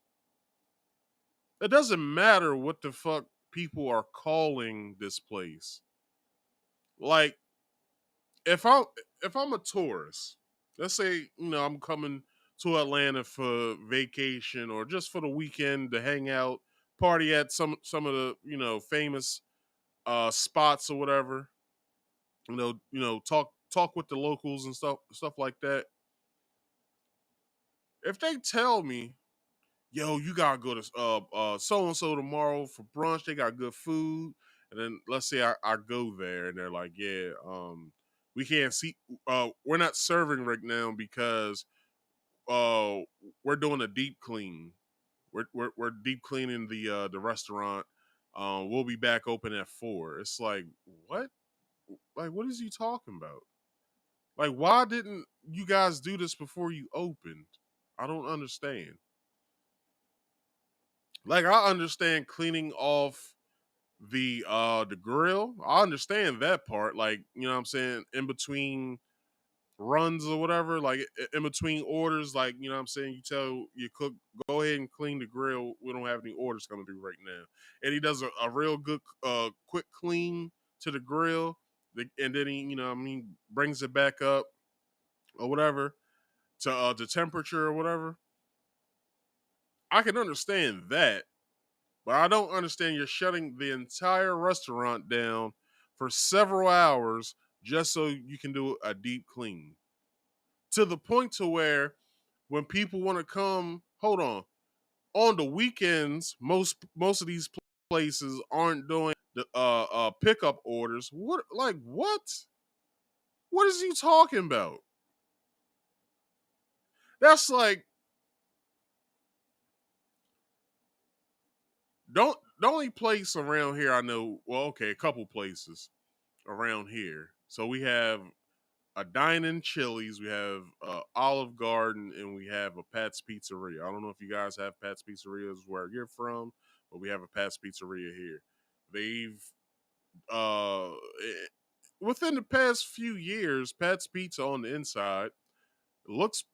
it doesn't matter what the fuck people are calling this place. Like, if I'm a tourist, let's say, I'm coming to Atlanta for vacation or just for the weekend to hang out, party at some of the, famous spots or whatever. Talk with the locals and stuff like that. If they tell me, yo, you gotta go to so and so tomorrow for brunch, they got good food, and then let's say I go there and they're like, yeah, we can't see, we're not serving right now because uh we're doing a deep clean. We're deep cleaning the restaurant. We'll be back open at 4. It's like, what? Like, what is he talking about? Like, why didn't you guys do this before you opened? I don't understand. Like, I understand cleaning off the grill. I understand that part. Like, you know what I'm saying? In between runs or whatever, like in between orders, like, you know what I'm saying, you tell your cook, go ahead and clean the grill. We don't have any orders coming through right now. And he does a real good quick clean to the grill. And then he, brings it back up or whatever to the temperature or whatever. I can understand that. But I don't understand you're shutting the entire restaurant down for several hours just so you can do a deep clean. To the point to where when people want to come, hold on the weekends, most of these places aren't doing the pickup orders. What what? What is he talking about? That's like the only place around here I know. Well, okay, a couple places around here. So we have a dine-in Chili's, we have Olive Garden, and we have a Pat's Pizzeria. I don't know if you guys have Pat's Pizzerias where you're from, but we have a Pat's Pizzeria here. They've within the past few years, Pat's Pizza on the inside looks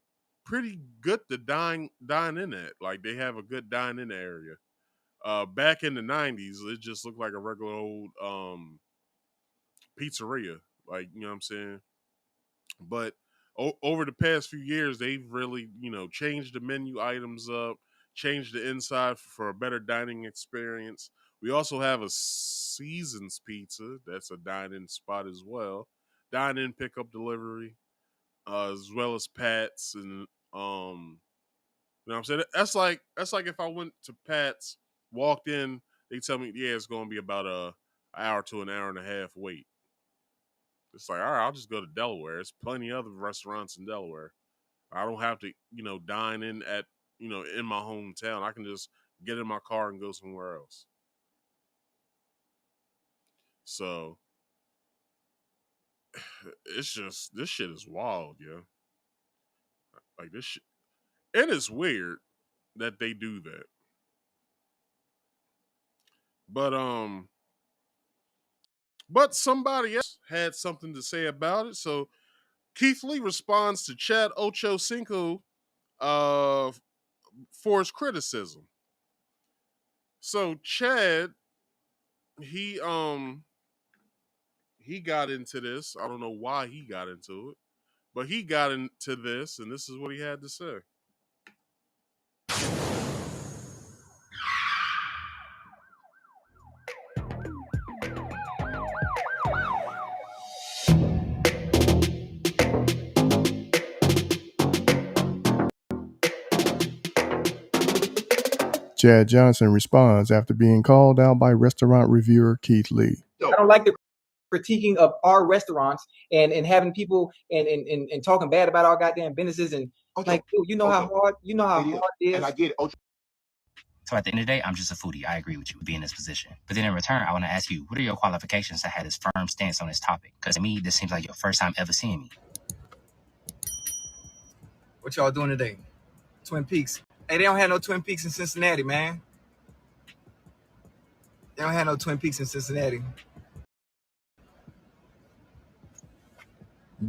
pretty good to dine in at. Like they have a good dine in area. Back in the '90s, it just looked like a regular old pizzeria. Like, you know what I'm saying? But over the past few years, they've really, changed the menu items up, changed the inside for a better dining experience. We also have a Seasons Pizza. That's a dine-in spot as well. Dine-in pickup delivery, as well as Pat's, and you know what I'm saying? That's like if I went to Pat's, walked in, they tell me, yeah, it's going to be about a hour to an hour and a half wait. It's like, all right, I'll just go to Delaware. There's plenty of other restaurants in Delaware. I don't have to, dine in at, in my hometown. I can just get in my car and go somewhere else. So it's just, this shit is wild, yo. Like this shit. It is weird that they do that. But somebody else had something to say about it. So Keith Lee responds to Chad Ochocinco for his criticism. So Chad, he got into this. I don't know why he got into it, but he got into this, and this is what he had to say. Chad Johnson responds after being called out by restaurant reviewer Keith Lee. I don't like the critiquing of our restaurants and having people and talking bad about our goddamn businesses and like, dude, you know how hard it is. And I get it. So at the end of the day, I'm just a foodie. I agree with you being in this position. But then in return, I want to ask you, what are your qualifications to have this firm stance on this topic? Because to me, this seems like your first time ever seeing me. What y'all doing today? Twin Peaks. Hey, they don't have no Twin Peaks in Cincinnati, man. They don't have no Twin Peaks in Cincinnati.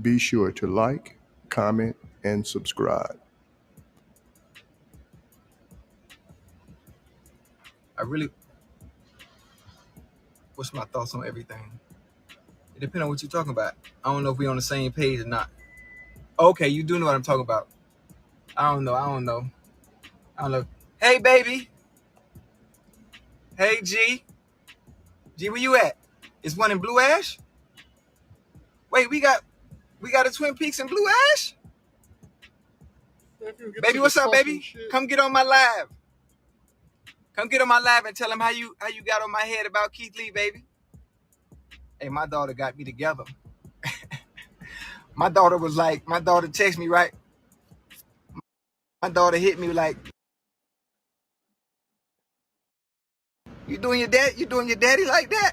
Be sure to like, comment, and subscribe. What's my thoughts on everything? It depends on what you're talking about. I don't know if we're on the same page or not. Okay, you do know what I'm talking about. I don't know. Hey, baby. Hey, G. G, where you at? Is one in Blue Ash? Wait, we got a Twin Peaks in Blue Ash? Baby, what's up, baby? Shit. Come get on my live. Come get on my live and tell them how you got on my head about Keith Lee, baby. Hey, my daughter got me together. My daughter texted me, right? My daughter hit me like, you doing your daddy like that?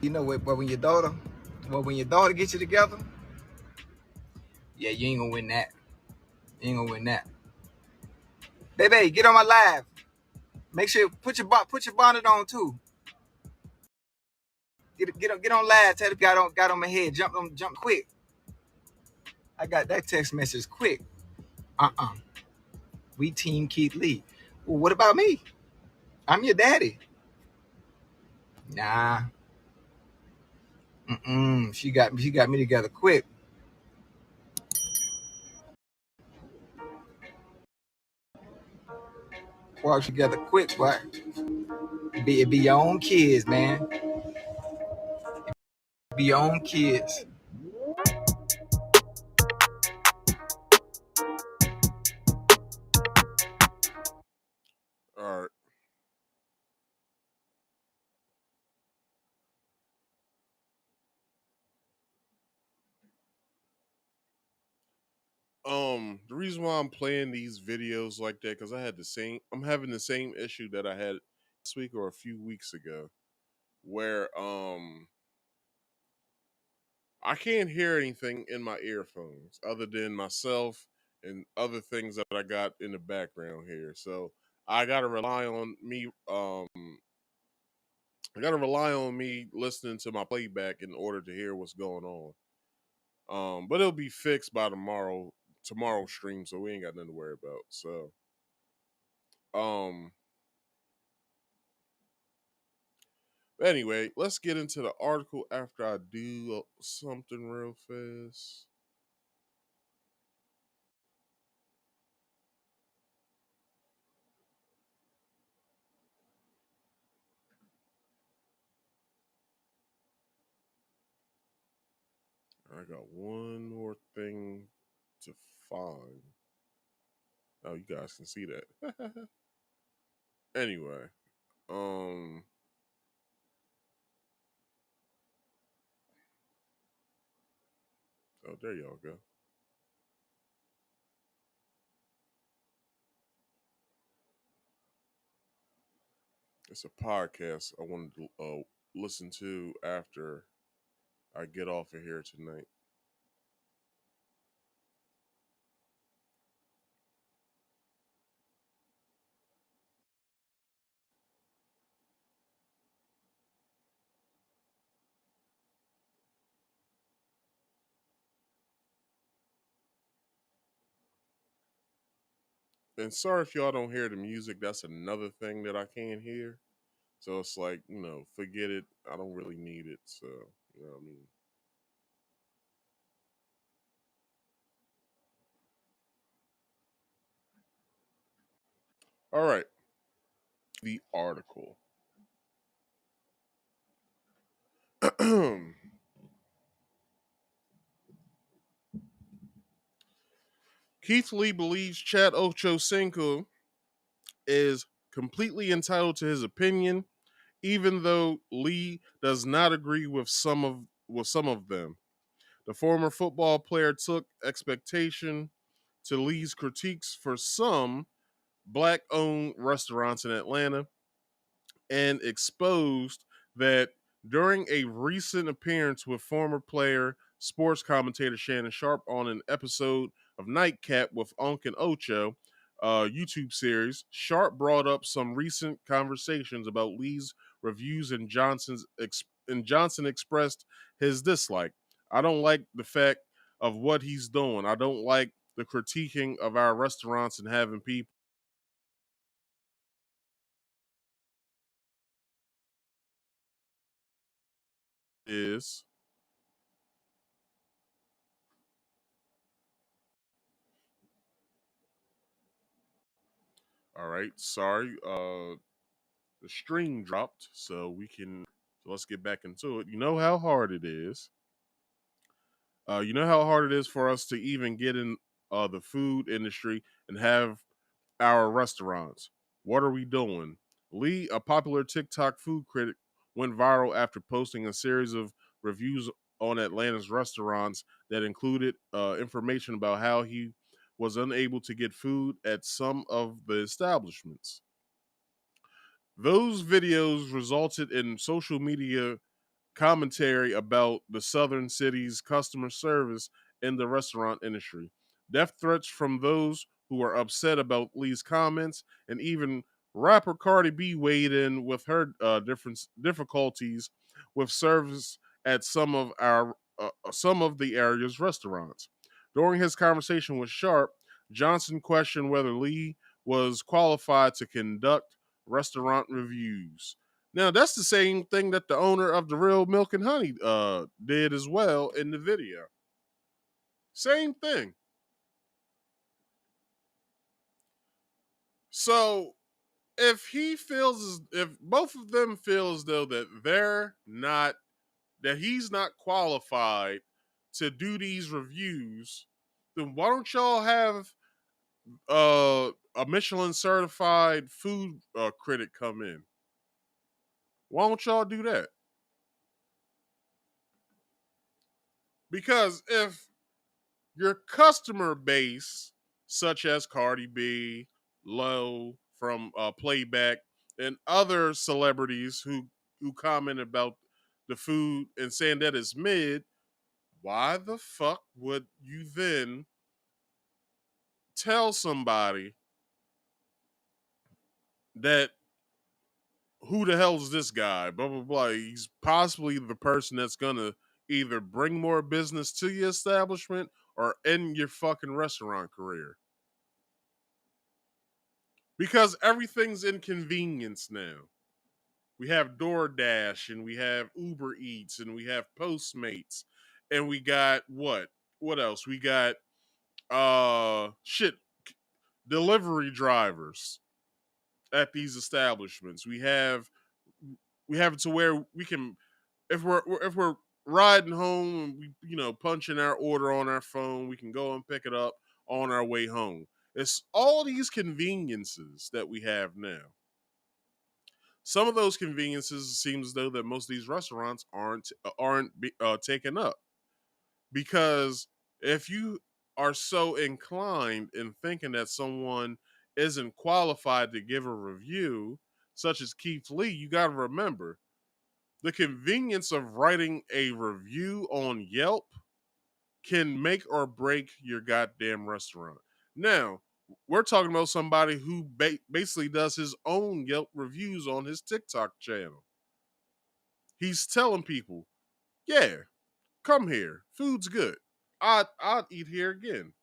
You know what, when your daughter gets you together, yeah, you ain't gonna win that. You ain't gonna win that. Baby, get on my live. Make sure put your bonnet on too. Get on live. Tell the guy got on my head. Jump quick. I got that text message quick. We team Keith Lee. Well, what about me? I'm your daddy. Nah. She got me together quick. Walk together quick, boy. It be your own kids, man. Be your own kids. All right. The reason why I'm playing these videos like that because I'm having the same issue that I had this week or a few weeks ago, where I can't hear anything in my earphones other than myself and other things that I got in the background here. So I gotta rely on me. I gotta rely on me listening to my playback in order to hear what's going on. But it'll be fixed by tomorrow's stream, so we ain't got nothing to worry about. So, um, anyway, let's get into the article after I do something real fast. I got one more thing to find. Oh, you guys can see that. Anyway, um, oh, there y'all go. It's a podcast I wanted to listen to after I get off of here tonight. And sorry if y'all don't hear the music. That's another thing that I can't hear. So it's like, forget it. I don't really need it. So, you know what I mean? All right. The article. Keith Lee believes Chad Ochocinco is completely entitled to his opinion, even though Lee does not agree with some of them. The former football player took expectation to Lee's critiques for some black-owned restaurants in Atlanta and exposed that during a recent appearance with former player sports commentator Shannon Sharp on an episode of Nightcap with Unc and Ocho, YouTube series, Sharp brought up some recent conversations about Lee's reviews and Johnson expressed his dislike. I don't like the fact of what he's doing. I don't like the critiquing of our restaurants and having people is all right. Sorry. The string dropped, so let's get back into it. You know how hard it is. You know how hard it is for us to even get in the food industry and have our restaurants. What are we doing? Lee, a popular TikTok food critic, went viral after posting a series of reviews on Atlanta's restaurants that included information about how he was unable to get food at some of the establishments. Those videos resulted in social media commentary about the southern city's customer service in the restaurant industry. Death threats from those who are upset about Lee's comments, and even rapper Cardi B weighed in with her difficulties with service at some of the area's restaurants. During his conversation with Sharp, Johnson questioned whether Lee was qualified to conduct restaurant reviews. Now that's the same thing that the owner of the Real Milk and Honey did as well in the video. Same thing. So if both of them feel as though that he's not qualified to do these reviews, then why don't y'all have a Michelin certified food critic come in? Why don't y'all do that? Because if your customer base, such as Cardi B, Low from Playback, and other celebrities who comment about the food and saying that it's mid, why the fuck would you then tell somebody that who the hell is this guy? Blah blah blah. He's possibly the person that's gonna either bring more business to your establishment or end your fucking restaurant career. Because everything's inconvenience now. We have DoorDash and we have Uber Eats and we have Postmates and we got what? What else? We got delivery drivers at these establishments. We have it to where we can, if we're riding home and we punch in our order on our phone, we can go and pick it up on our way home. It's all these conveniences that we have now. Some of those conveniences seems as though that most of these restaurants aren't taken up, because if you are so inclined in thinking that someone isn't qualified to give a review, such as Keith Lee, you got to remember the convenience of writing a review on Yelp can make or break your goddamn restaurant. Now, we're talking about somebody who basically does his own Yelp reviews on his TikTok channel. He's telling people, yeah, come here. Food's good. I'd eat here again.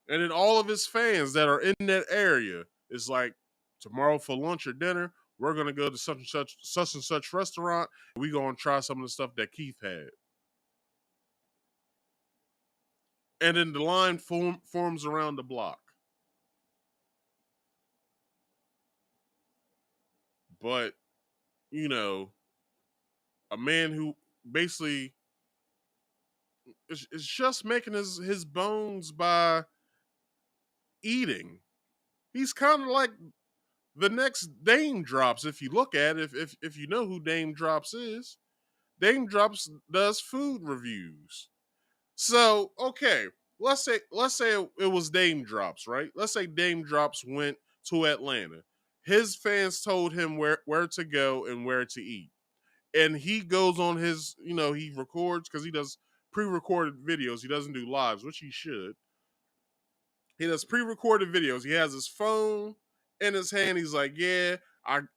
And then all of his fans that are in that area is like, tomorrow for lunch or dinner, we're going to go to such and such restaurant. And we're going to try some of the stuff that Keith had. And then the line forms around the block. But, a man who basically is just making his bones by eating. He's kind of like the next Dame Drops, if you look at it, if you know who Dame Drops is. Dame Drops does food reviews. So, okay, let's say it was Dame Drops, right? Let's say Dame Drops went to Atlanta. His fans told him where to go and where to eat. And he goes on his, he records, because he does pre-recorded videos. He doesn't do lives, which he should. He does pre-recorded videos. He has his phone in his hand. He's like, yeah,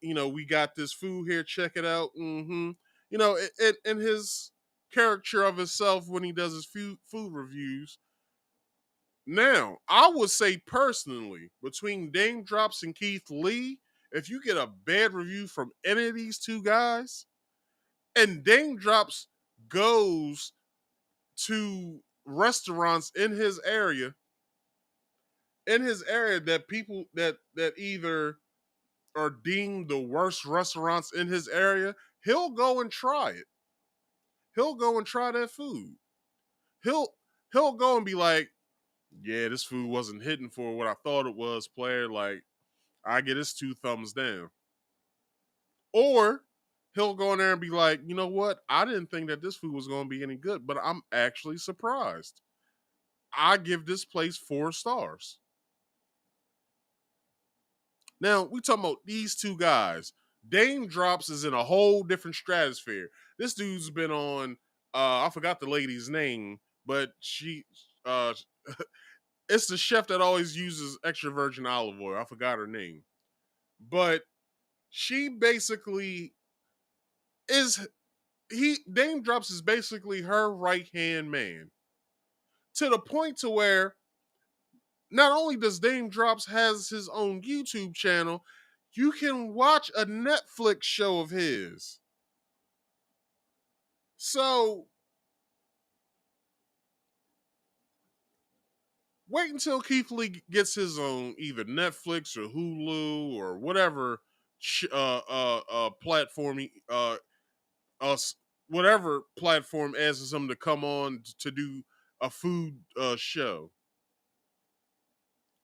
we got this food here. Check it out. Mm-hmm. In his caricature of himself when he does his food reviews. Now, I would say personally, between Dame Drops and Keith Lee, if you get a bad review from any of these two guys, and Dame Drops goes to restaurants in his area that people that either are deemed the worst restaurants in his area, he'll go and try it. He'll go and try that food. He'll go and be like, yeah, this food wasn't hitting for what I thought it was, player. Like, I get his 2 thumbs down. Or he'll go in there and be like, you know what? I didn't think that this food was going to be any good, but I'm actually surprised. I give this place 4 stars. Now, we talking about these two guys. Dame Drops is in a whole different stratosphere. This dude's been on, I forgot the lady's name, but she, it's the chef that always uses extra virgin olive oil. I forgot her name. But she basically Dame Drops is basically her right-hand man. To the point to where not only does Dame Drops has his own YouTube channel, you can watch a Netflix show of his. So Wait until Keith Lee gets his own either Netflix or Hulu or whatever platform whatever platform asks him to come on to do a food show.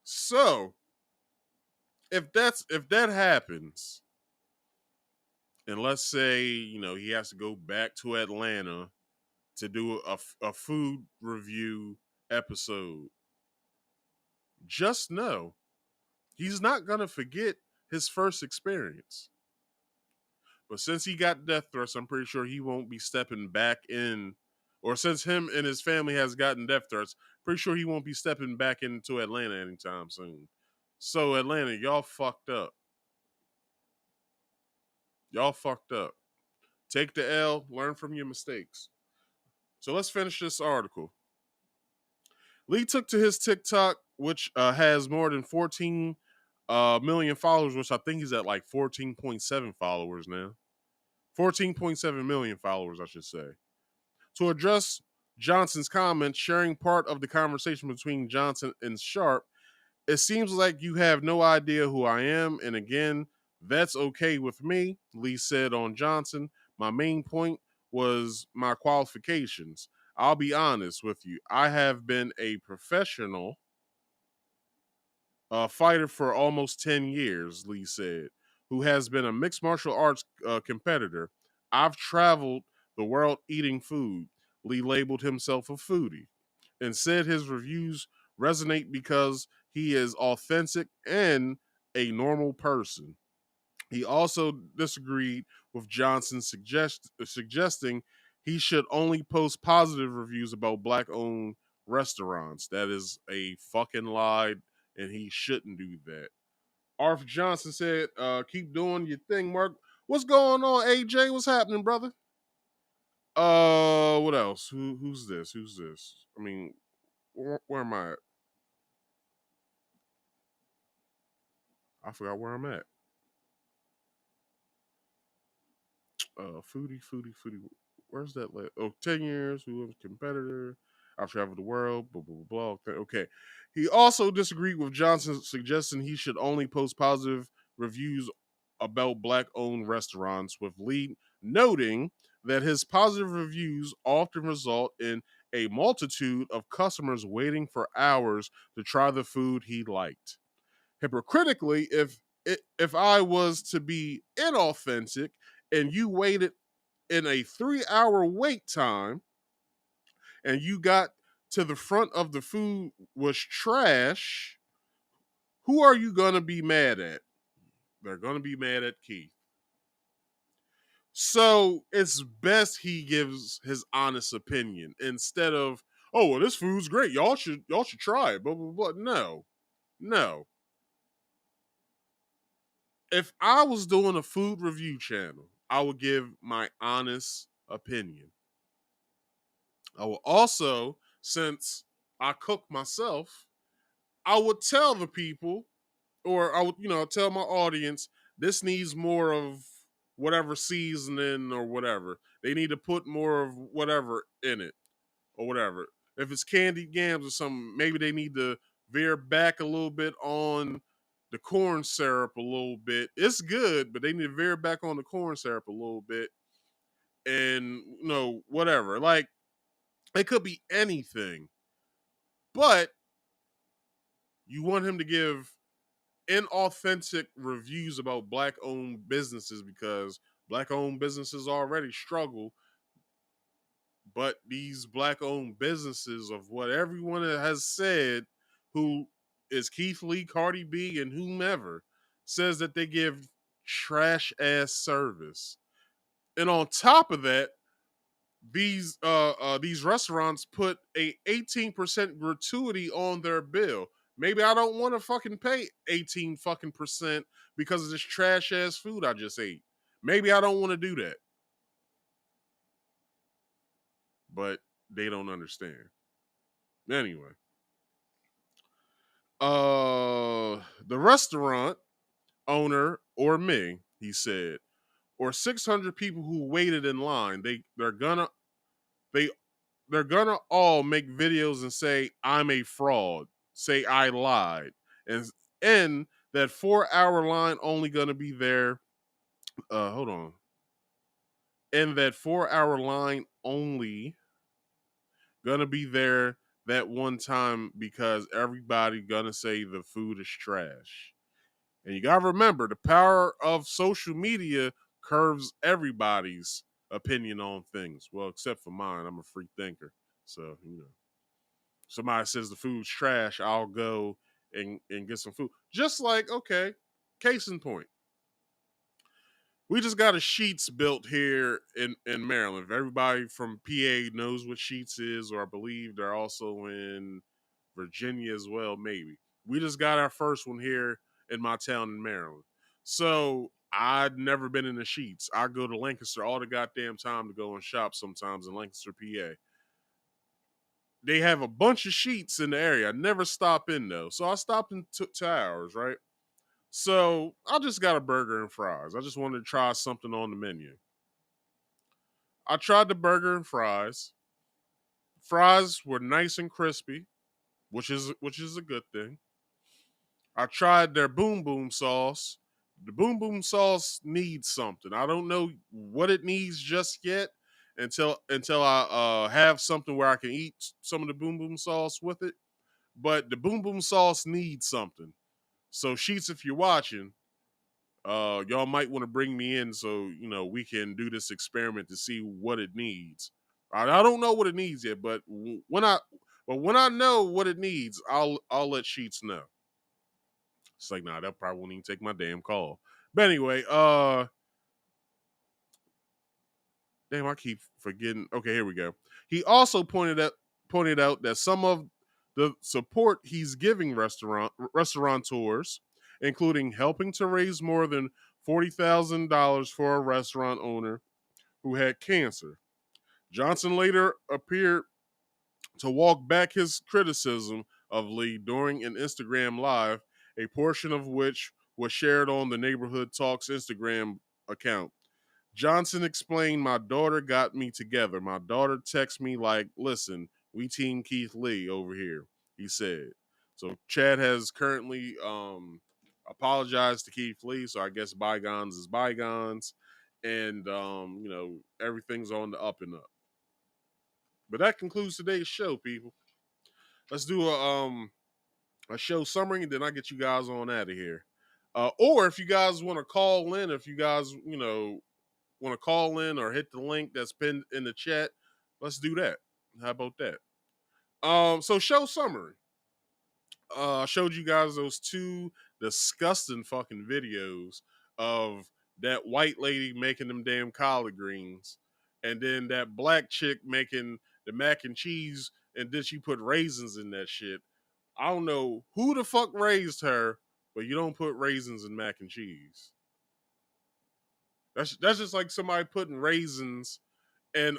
So if that happens, and let's say he has to go back to Atlanta to do a food review episode, just know he's not gonna forget his first experience. But since he got death threats, I'm pretty sure he won't be stepping back in. Or since him and his family has gotten death threats, pretty sure he won't be stepping back into Atlanta anytime soon. So Atlanta, y'all fucked up. Y'all fucked up. Take the L, learn from your mistakes. So let's finish this article. Lee took to his TikTok, which has more than 14 million followers, which I think he's at like 14.7 followers now. 14.7 million followers, I should say. To address Johnson's comments, sharing part of the conversation between Johnson and Sharp, it seems like you have no idea who I am. And again, that's okay with me, Lee said on Johnson. My main point was my qualifications. I'll be honest with you. I have been a professional fighter for almost 10 years, Lee said, who has been a mixed martial arts competitor. I've traveled the world eating food. Lee labeled himself a foodie and said his reviews resonate because he is authentic and a normal person. He also disagreed with Johnson suggesting he should only post positive reviews about black-owned restaurants. That is a fucking lie, and he shouldn't do that. Arthur Johnson said, keep doing your thing, Mark. What's going on, AJ? What's happening, brother? What else? Who's this? Who's this? I mean, where am I at? I forgot where I'm at. Foodie. Where's that? Oh, 10 years. Who was a competitor? I've traveled the world. Blah, blah, blah, blah. Okay. He also disagreed with Johnson, suggesting he should only post positive reviews about black-owned restaurants, with Lee noting that his positive reviews often result in a multitude of customers waiting for hours to try the food he liked. Hypocritically, if I was to be inauthentic and you waited in a 3-hour wait time and you got to the front of the food was trash, who are you going to be mad at? They're going to be mad at Keith. So it's best he gives his honest opinion instead of, oh, well, this food's great. Y'all should try it. Blah, blah, blah. No. If I was doing a food review channel, I would give my honest opinion. I will also, since I cook myself, I would tell the people, or I would, tell my audience, this needs more of whatever seasoning or whatever. They need to put more of whatever in it or whatever. If it's candied yams or something, maybe they need to veer back a little bit on the corn syrup a little bit. It's good, but they need to veer back on the corn syrup a little bit. And, whatever. Like, it could be anything. But you want him to give inauthentic reviews about black-owned businesses because black-owned businesses already struggle. But these black-owned businesses, of what everyone has said, who is Keith Lee, Cardi B, and whomever, says that they give trash-ass service. And on top of that, these restaurants put a 18% gratuity on their bill. Maybe I don't want to fucking pay 18 fucking percent because of this trash ass food I just ate. Maybe I don't want to do that. But they don't understand. Anyway. The restaurant owner or me, he said, or 600 people who waited in line, they're gonna all make videos and say I'm a fraud. say I lied, and that 4-hour line only gonna be there. Hold on. And that 4-hour line only gonna be there that one time because everybody gonna say the food is trash. And you gotta remember the power of social media curves everybody's opinion on things. Well, except for mine. I'm a free thinker. So, somebody says the food's trash, I'll go and get some food. Just like, okay, case in point. We just got a Sheets built here in Maryland. If everybody from PA knows what Sheets is, or I believe they're also in Virginia as well, maybe. We just got our first one here in my town in Maryland. So I'd never been in the Sheets. I go to Lancaster all the goddamn time to go and shop sometimes in Lancaster, PA. They have a bunch of Sheets in the area. I never stop in though. So I stopped in 2 hours, right? So I just got a burger and fries. I just wanted to try something on the menu. I tried the burger and fries. Fries were nice and crispy, which is a good thing. I tried their boom boom sauce. The boom boom sauce needs something. I don't know what it needs just yet until I have something where I can eat some of the boom boom sauce with it. But the boom boom sauce needs something. So Sheets, if you're watching, y'all might want to bring me in so we can do this experiment to see what it needs. I don't know what it needs yet, but when I know what it needs, I'll let Sheets know. It's like, nah, that probably won't even take my damn call. But anyway, damn, I keep forgetting. Okay, here we go. He also pointed out that some of the support he's giving restaurateurs, including helping to raise more than $40,000 for a restaurant owner who had cancer. Johnson later appeared to walk back his criticism of Lee during an Instagram live, a portion of which was shared on the Neighborhood Talks Instagram account. Johnson explained, "My daughter got me together. My daughter texted me like, listen, we team Keith Lee over here," he said. So Chad has currently apologized to Keith Lee, so I guess bygones is bygones. And, everything's on the up and up. But that concludes today's show, people. Let's do a show summary, and then I get you guys on out of here. Or if you guys want to call in, if you guys, want to call in or hit the link that's pinned in the chat, let's do that. How about that? So show summary. I showed you guys those 2 disgusting fucking videos of that white lady making them damn collard greens, and then that black chick making the mac and cheese, and then she put raisins in that shit. I don't know who the fuck raised her, but you don't put raisins in mac and cheese. That's just like somebody putting raisins and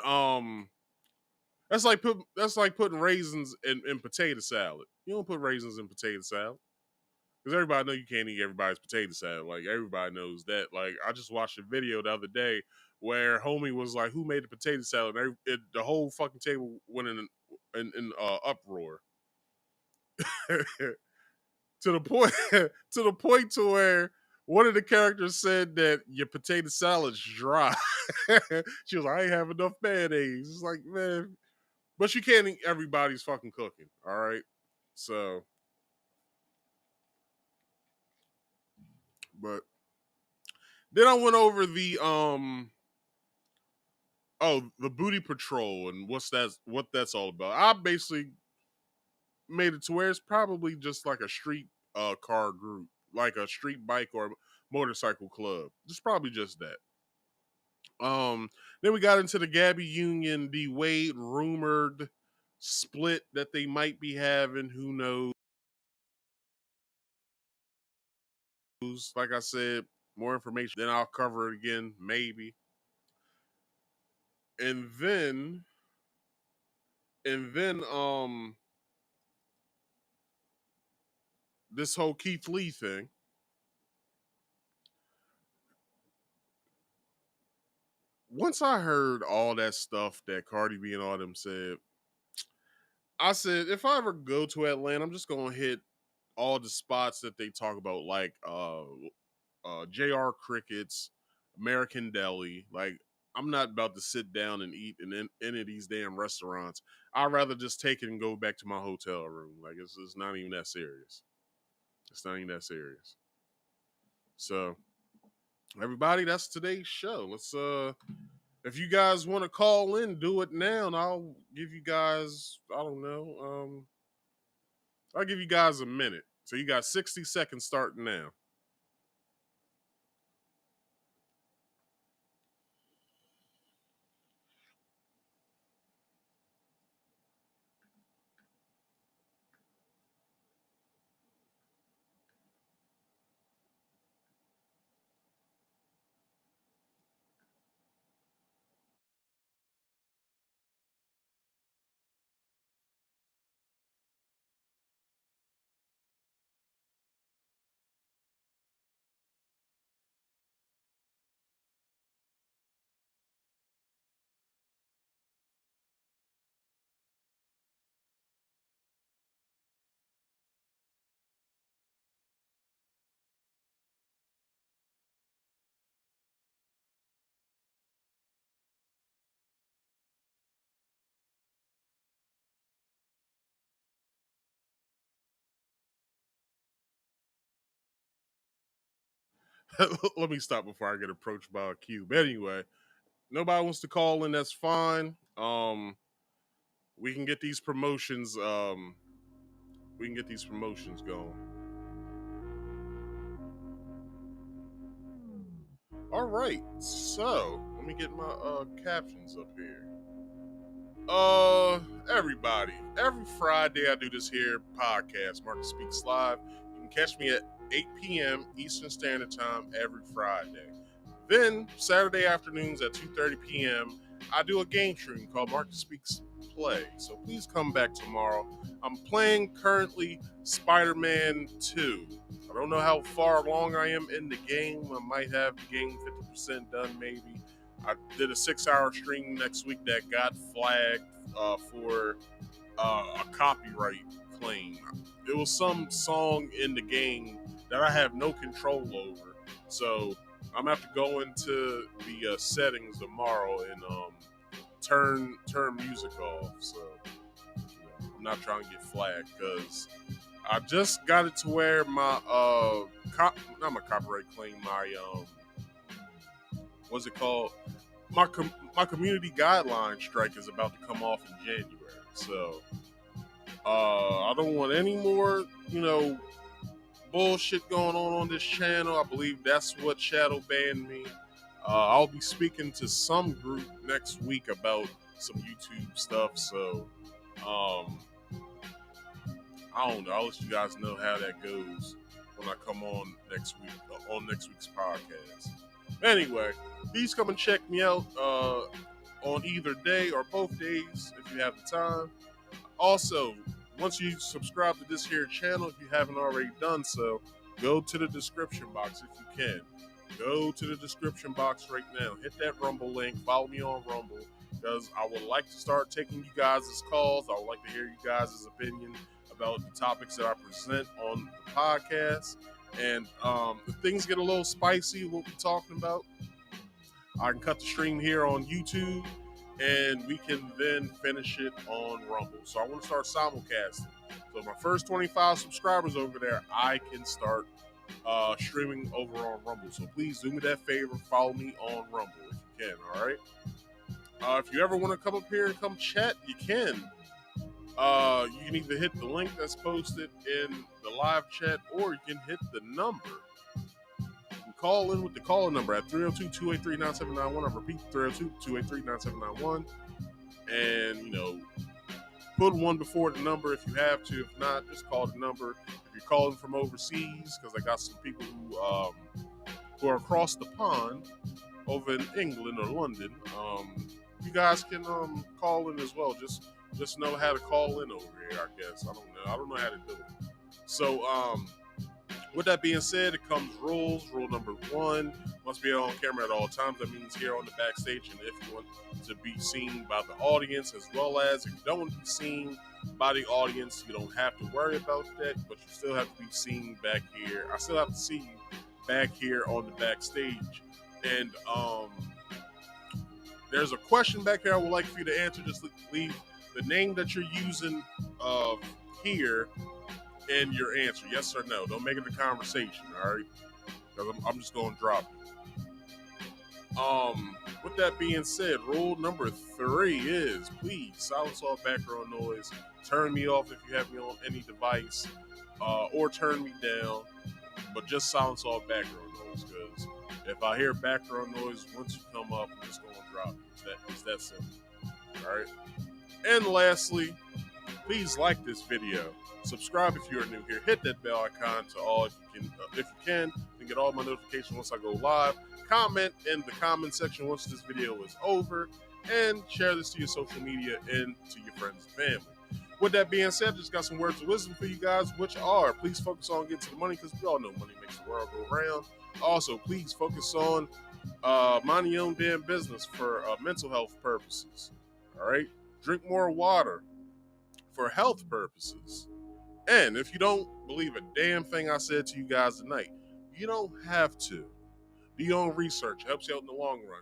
that's like putting raisins in potato salad. You don't put raisins in potato salad. Because everybody know you can't eat everybody's potato salad. Like, everybody knows that. Like, I just watched a video the other day where homie was like, "Who made the potato salad?" And the whole fucking table went in uproar. to the point to where one of the characters said that your potato salad's dry. She was like, "I ain't have enough mayonnaise." It's like, man, but you can't eat everybody's fucking cooking. All right, so. But then I went over the the booty patrol and what that's all about. I basically made it to where it's probably just like a street car group, like a street bike or motorcycle club. It's probably just that. Then we got into the Gabi Union, D.Wade rumored split that they might be having. Who knows? Like I said, more information. Then I'll cover it again, maybe. And then this whole Keith Lee thing. Once I heard all that stuff that Cardi B and all them said, I said if I ever go to Atlanta, I'm just gonna hit all the spots that they talk about, like JR Crickets, American Deli. Like, I'm not about to sit down and eat in any of these damn restaurants. I'd rather just take it and go back to my hotel room. Like, it's not even that serious. It's not even that serious. So, everybody, that's today's show. Let's if you guys want to call in, do it now, and I'll give you guys, I don't know, I'll give you guys a minute. So you got 60 seconds starting now. Let me stop before I get approached by a cube. Anyway, nobody wants to call in, that's fine. We can get these promotions going. All right, so let me get my captions up here. Everybody, every Friday I do this here podcast, Marcus Speaks Live. You can catch me at 8 p.m. Eastern Standard Time every Friday. Then Saturday afternoons at 2:30 p.m. I do a game stream called Marcus Speaks Play. So please come back tomorrow. I'm playing currently Spider-Man 2. I don't know how far along I am in the game. I might have the game 50% done maybe. I did a 6-hour stream next week that got flagged for a copyright claim. It was some song in the game that I have no control over. So I'm gonna have to go into the settings tomorrow and turn music off. So I'm not trying to get flagged because I just got it to where my not my copyright claim, my what's it called? My community guideline strike is about to come off in January. So I don't want any more, bullshit going on this channel. I believe that's what shadow banned me. I'll be speaking to some group next week about some YouTube stuff. So I don't know. I'll let you guys know how that goes when I come on next week on next week's podcast. Anyway, please come and check me out on either day or both days if you have the time. Also, once you subscribe to this here channel, if you haven't already done so, go to the description box if you can. Go to the description box right now. Hit that Rumble link. Follow me on Rumble because I would like to start taking you guys' calls. I would like to hear you guys' opinion about the topics that I present on the podcast. And if things get a little spicy, we'll be talking about, I can cut the stream here on YouTube and we can then finish it on Rumble. So I want to start simulcasting. So my first 25 subscribers over there, I can start streaming over on Rumble. So please do me that favor, follow me on Rumble if you can, all right? If you ever want to come up here and come chat, you can. You can either hit the link that's posted in the live chat or you can hit the number. You can call in with the caller number at 302-283-9791. I repeat, 302-283-9791. And, put one before the number if you have to. If not, just call the number. If you're calling from overseas, because I got some people who are across the pond over in England or London, you guys can call in as well. Just know how to call in over here, I guess. I don't know how to do it. So, with that being said, it comes rules. Rule number 1, Must be on camera at all times. That means here on the backstage. And if you want to be seen by the audience, as well as if you don't want to be seen by the audience, you don't have to worry about that, but you still have to be seen back here. I still have to see you back here on the backstage. And there's a question back here I would like for you to answer. Just leave the name that you're using here in your answer. Yes or no. Don't make it a conversation, all right? Because I'm just going to drop it. With that being said, rule number 3 is please silence all background noise. Turn me off if you have me on any device, or turn me down, but just silence all background noise, because if I hear background noise once you come up, I'm just going to drop it. It's that simple. All right. And lastly, please like this video. Subscribe if you are new here. Hit that bell icon to all if you can, and get all my notifications once I go live. Comment in the comment section once this video is over, and share this to your social media and to your friends and family. With that being said, I just got some words of wisdom for you guys, which are, please focus on getting to the money, because we all know money makes the world go round. Also, please focus on minding your own damn business for mental health purposes. All right? Drink more water for health purposes. And if you don't believe a damn thing I said to you guys tonight, you don't have to. Do your own research. It helps you out in the long run.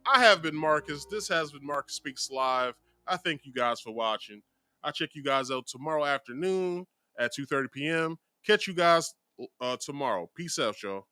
I have been Marcus. This has been Marcus Speaks Live. I thank you guys for watching. I'll check you guys out tomorrow afternoon at 2:30 p.m. Catch you guys tomorrow. Peace out, y'all.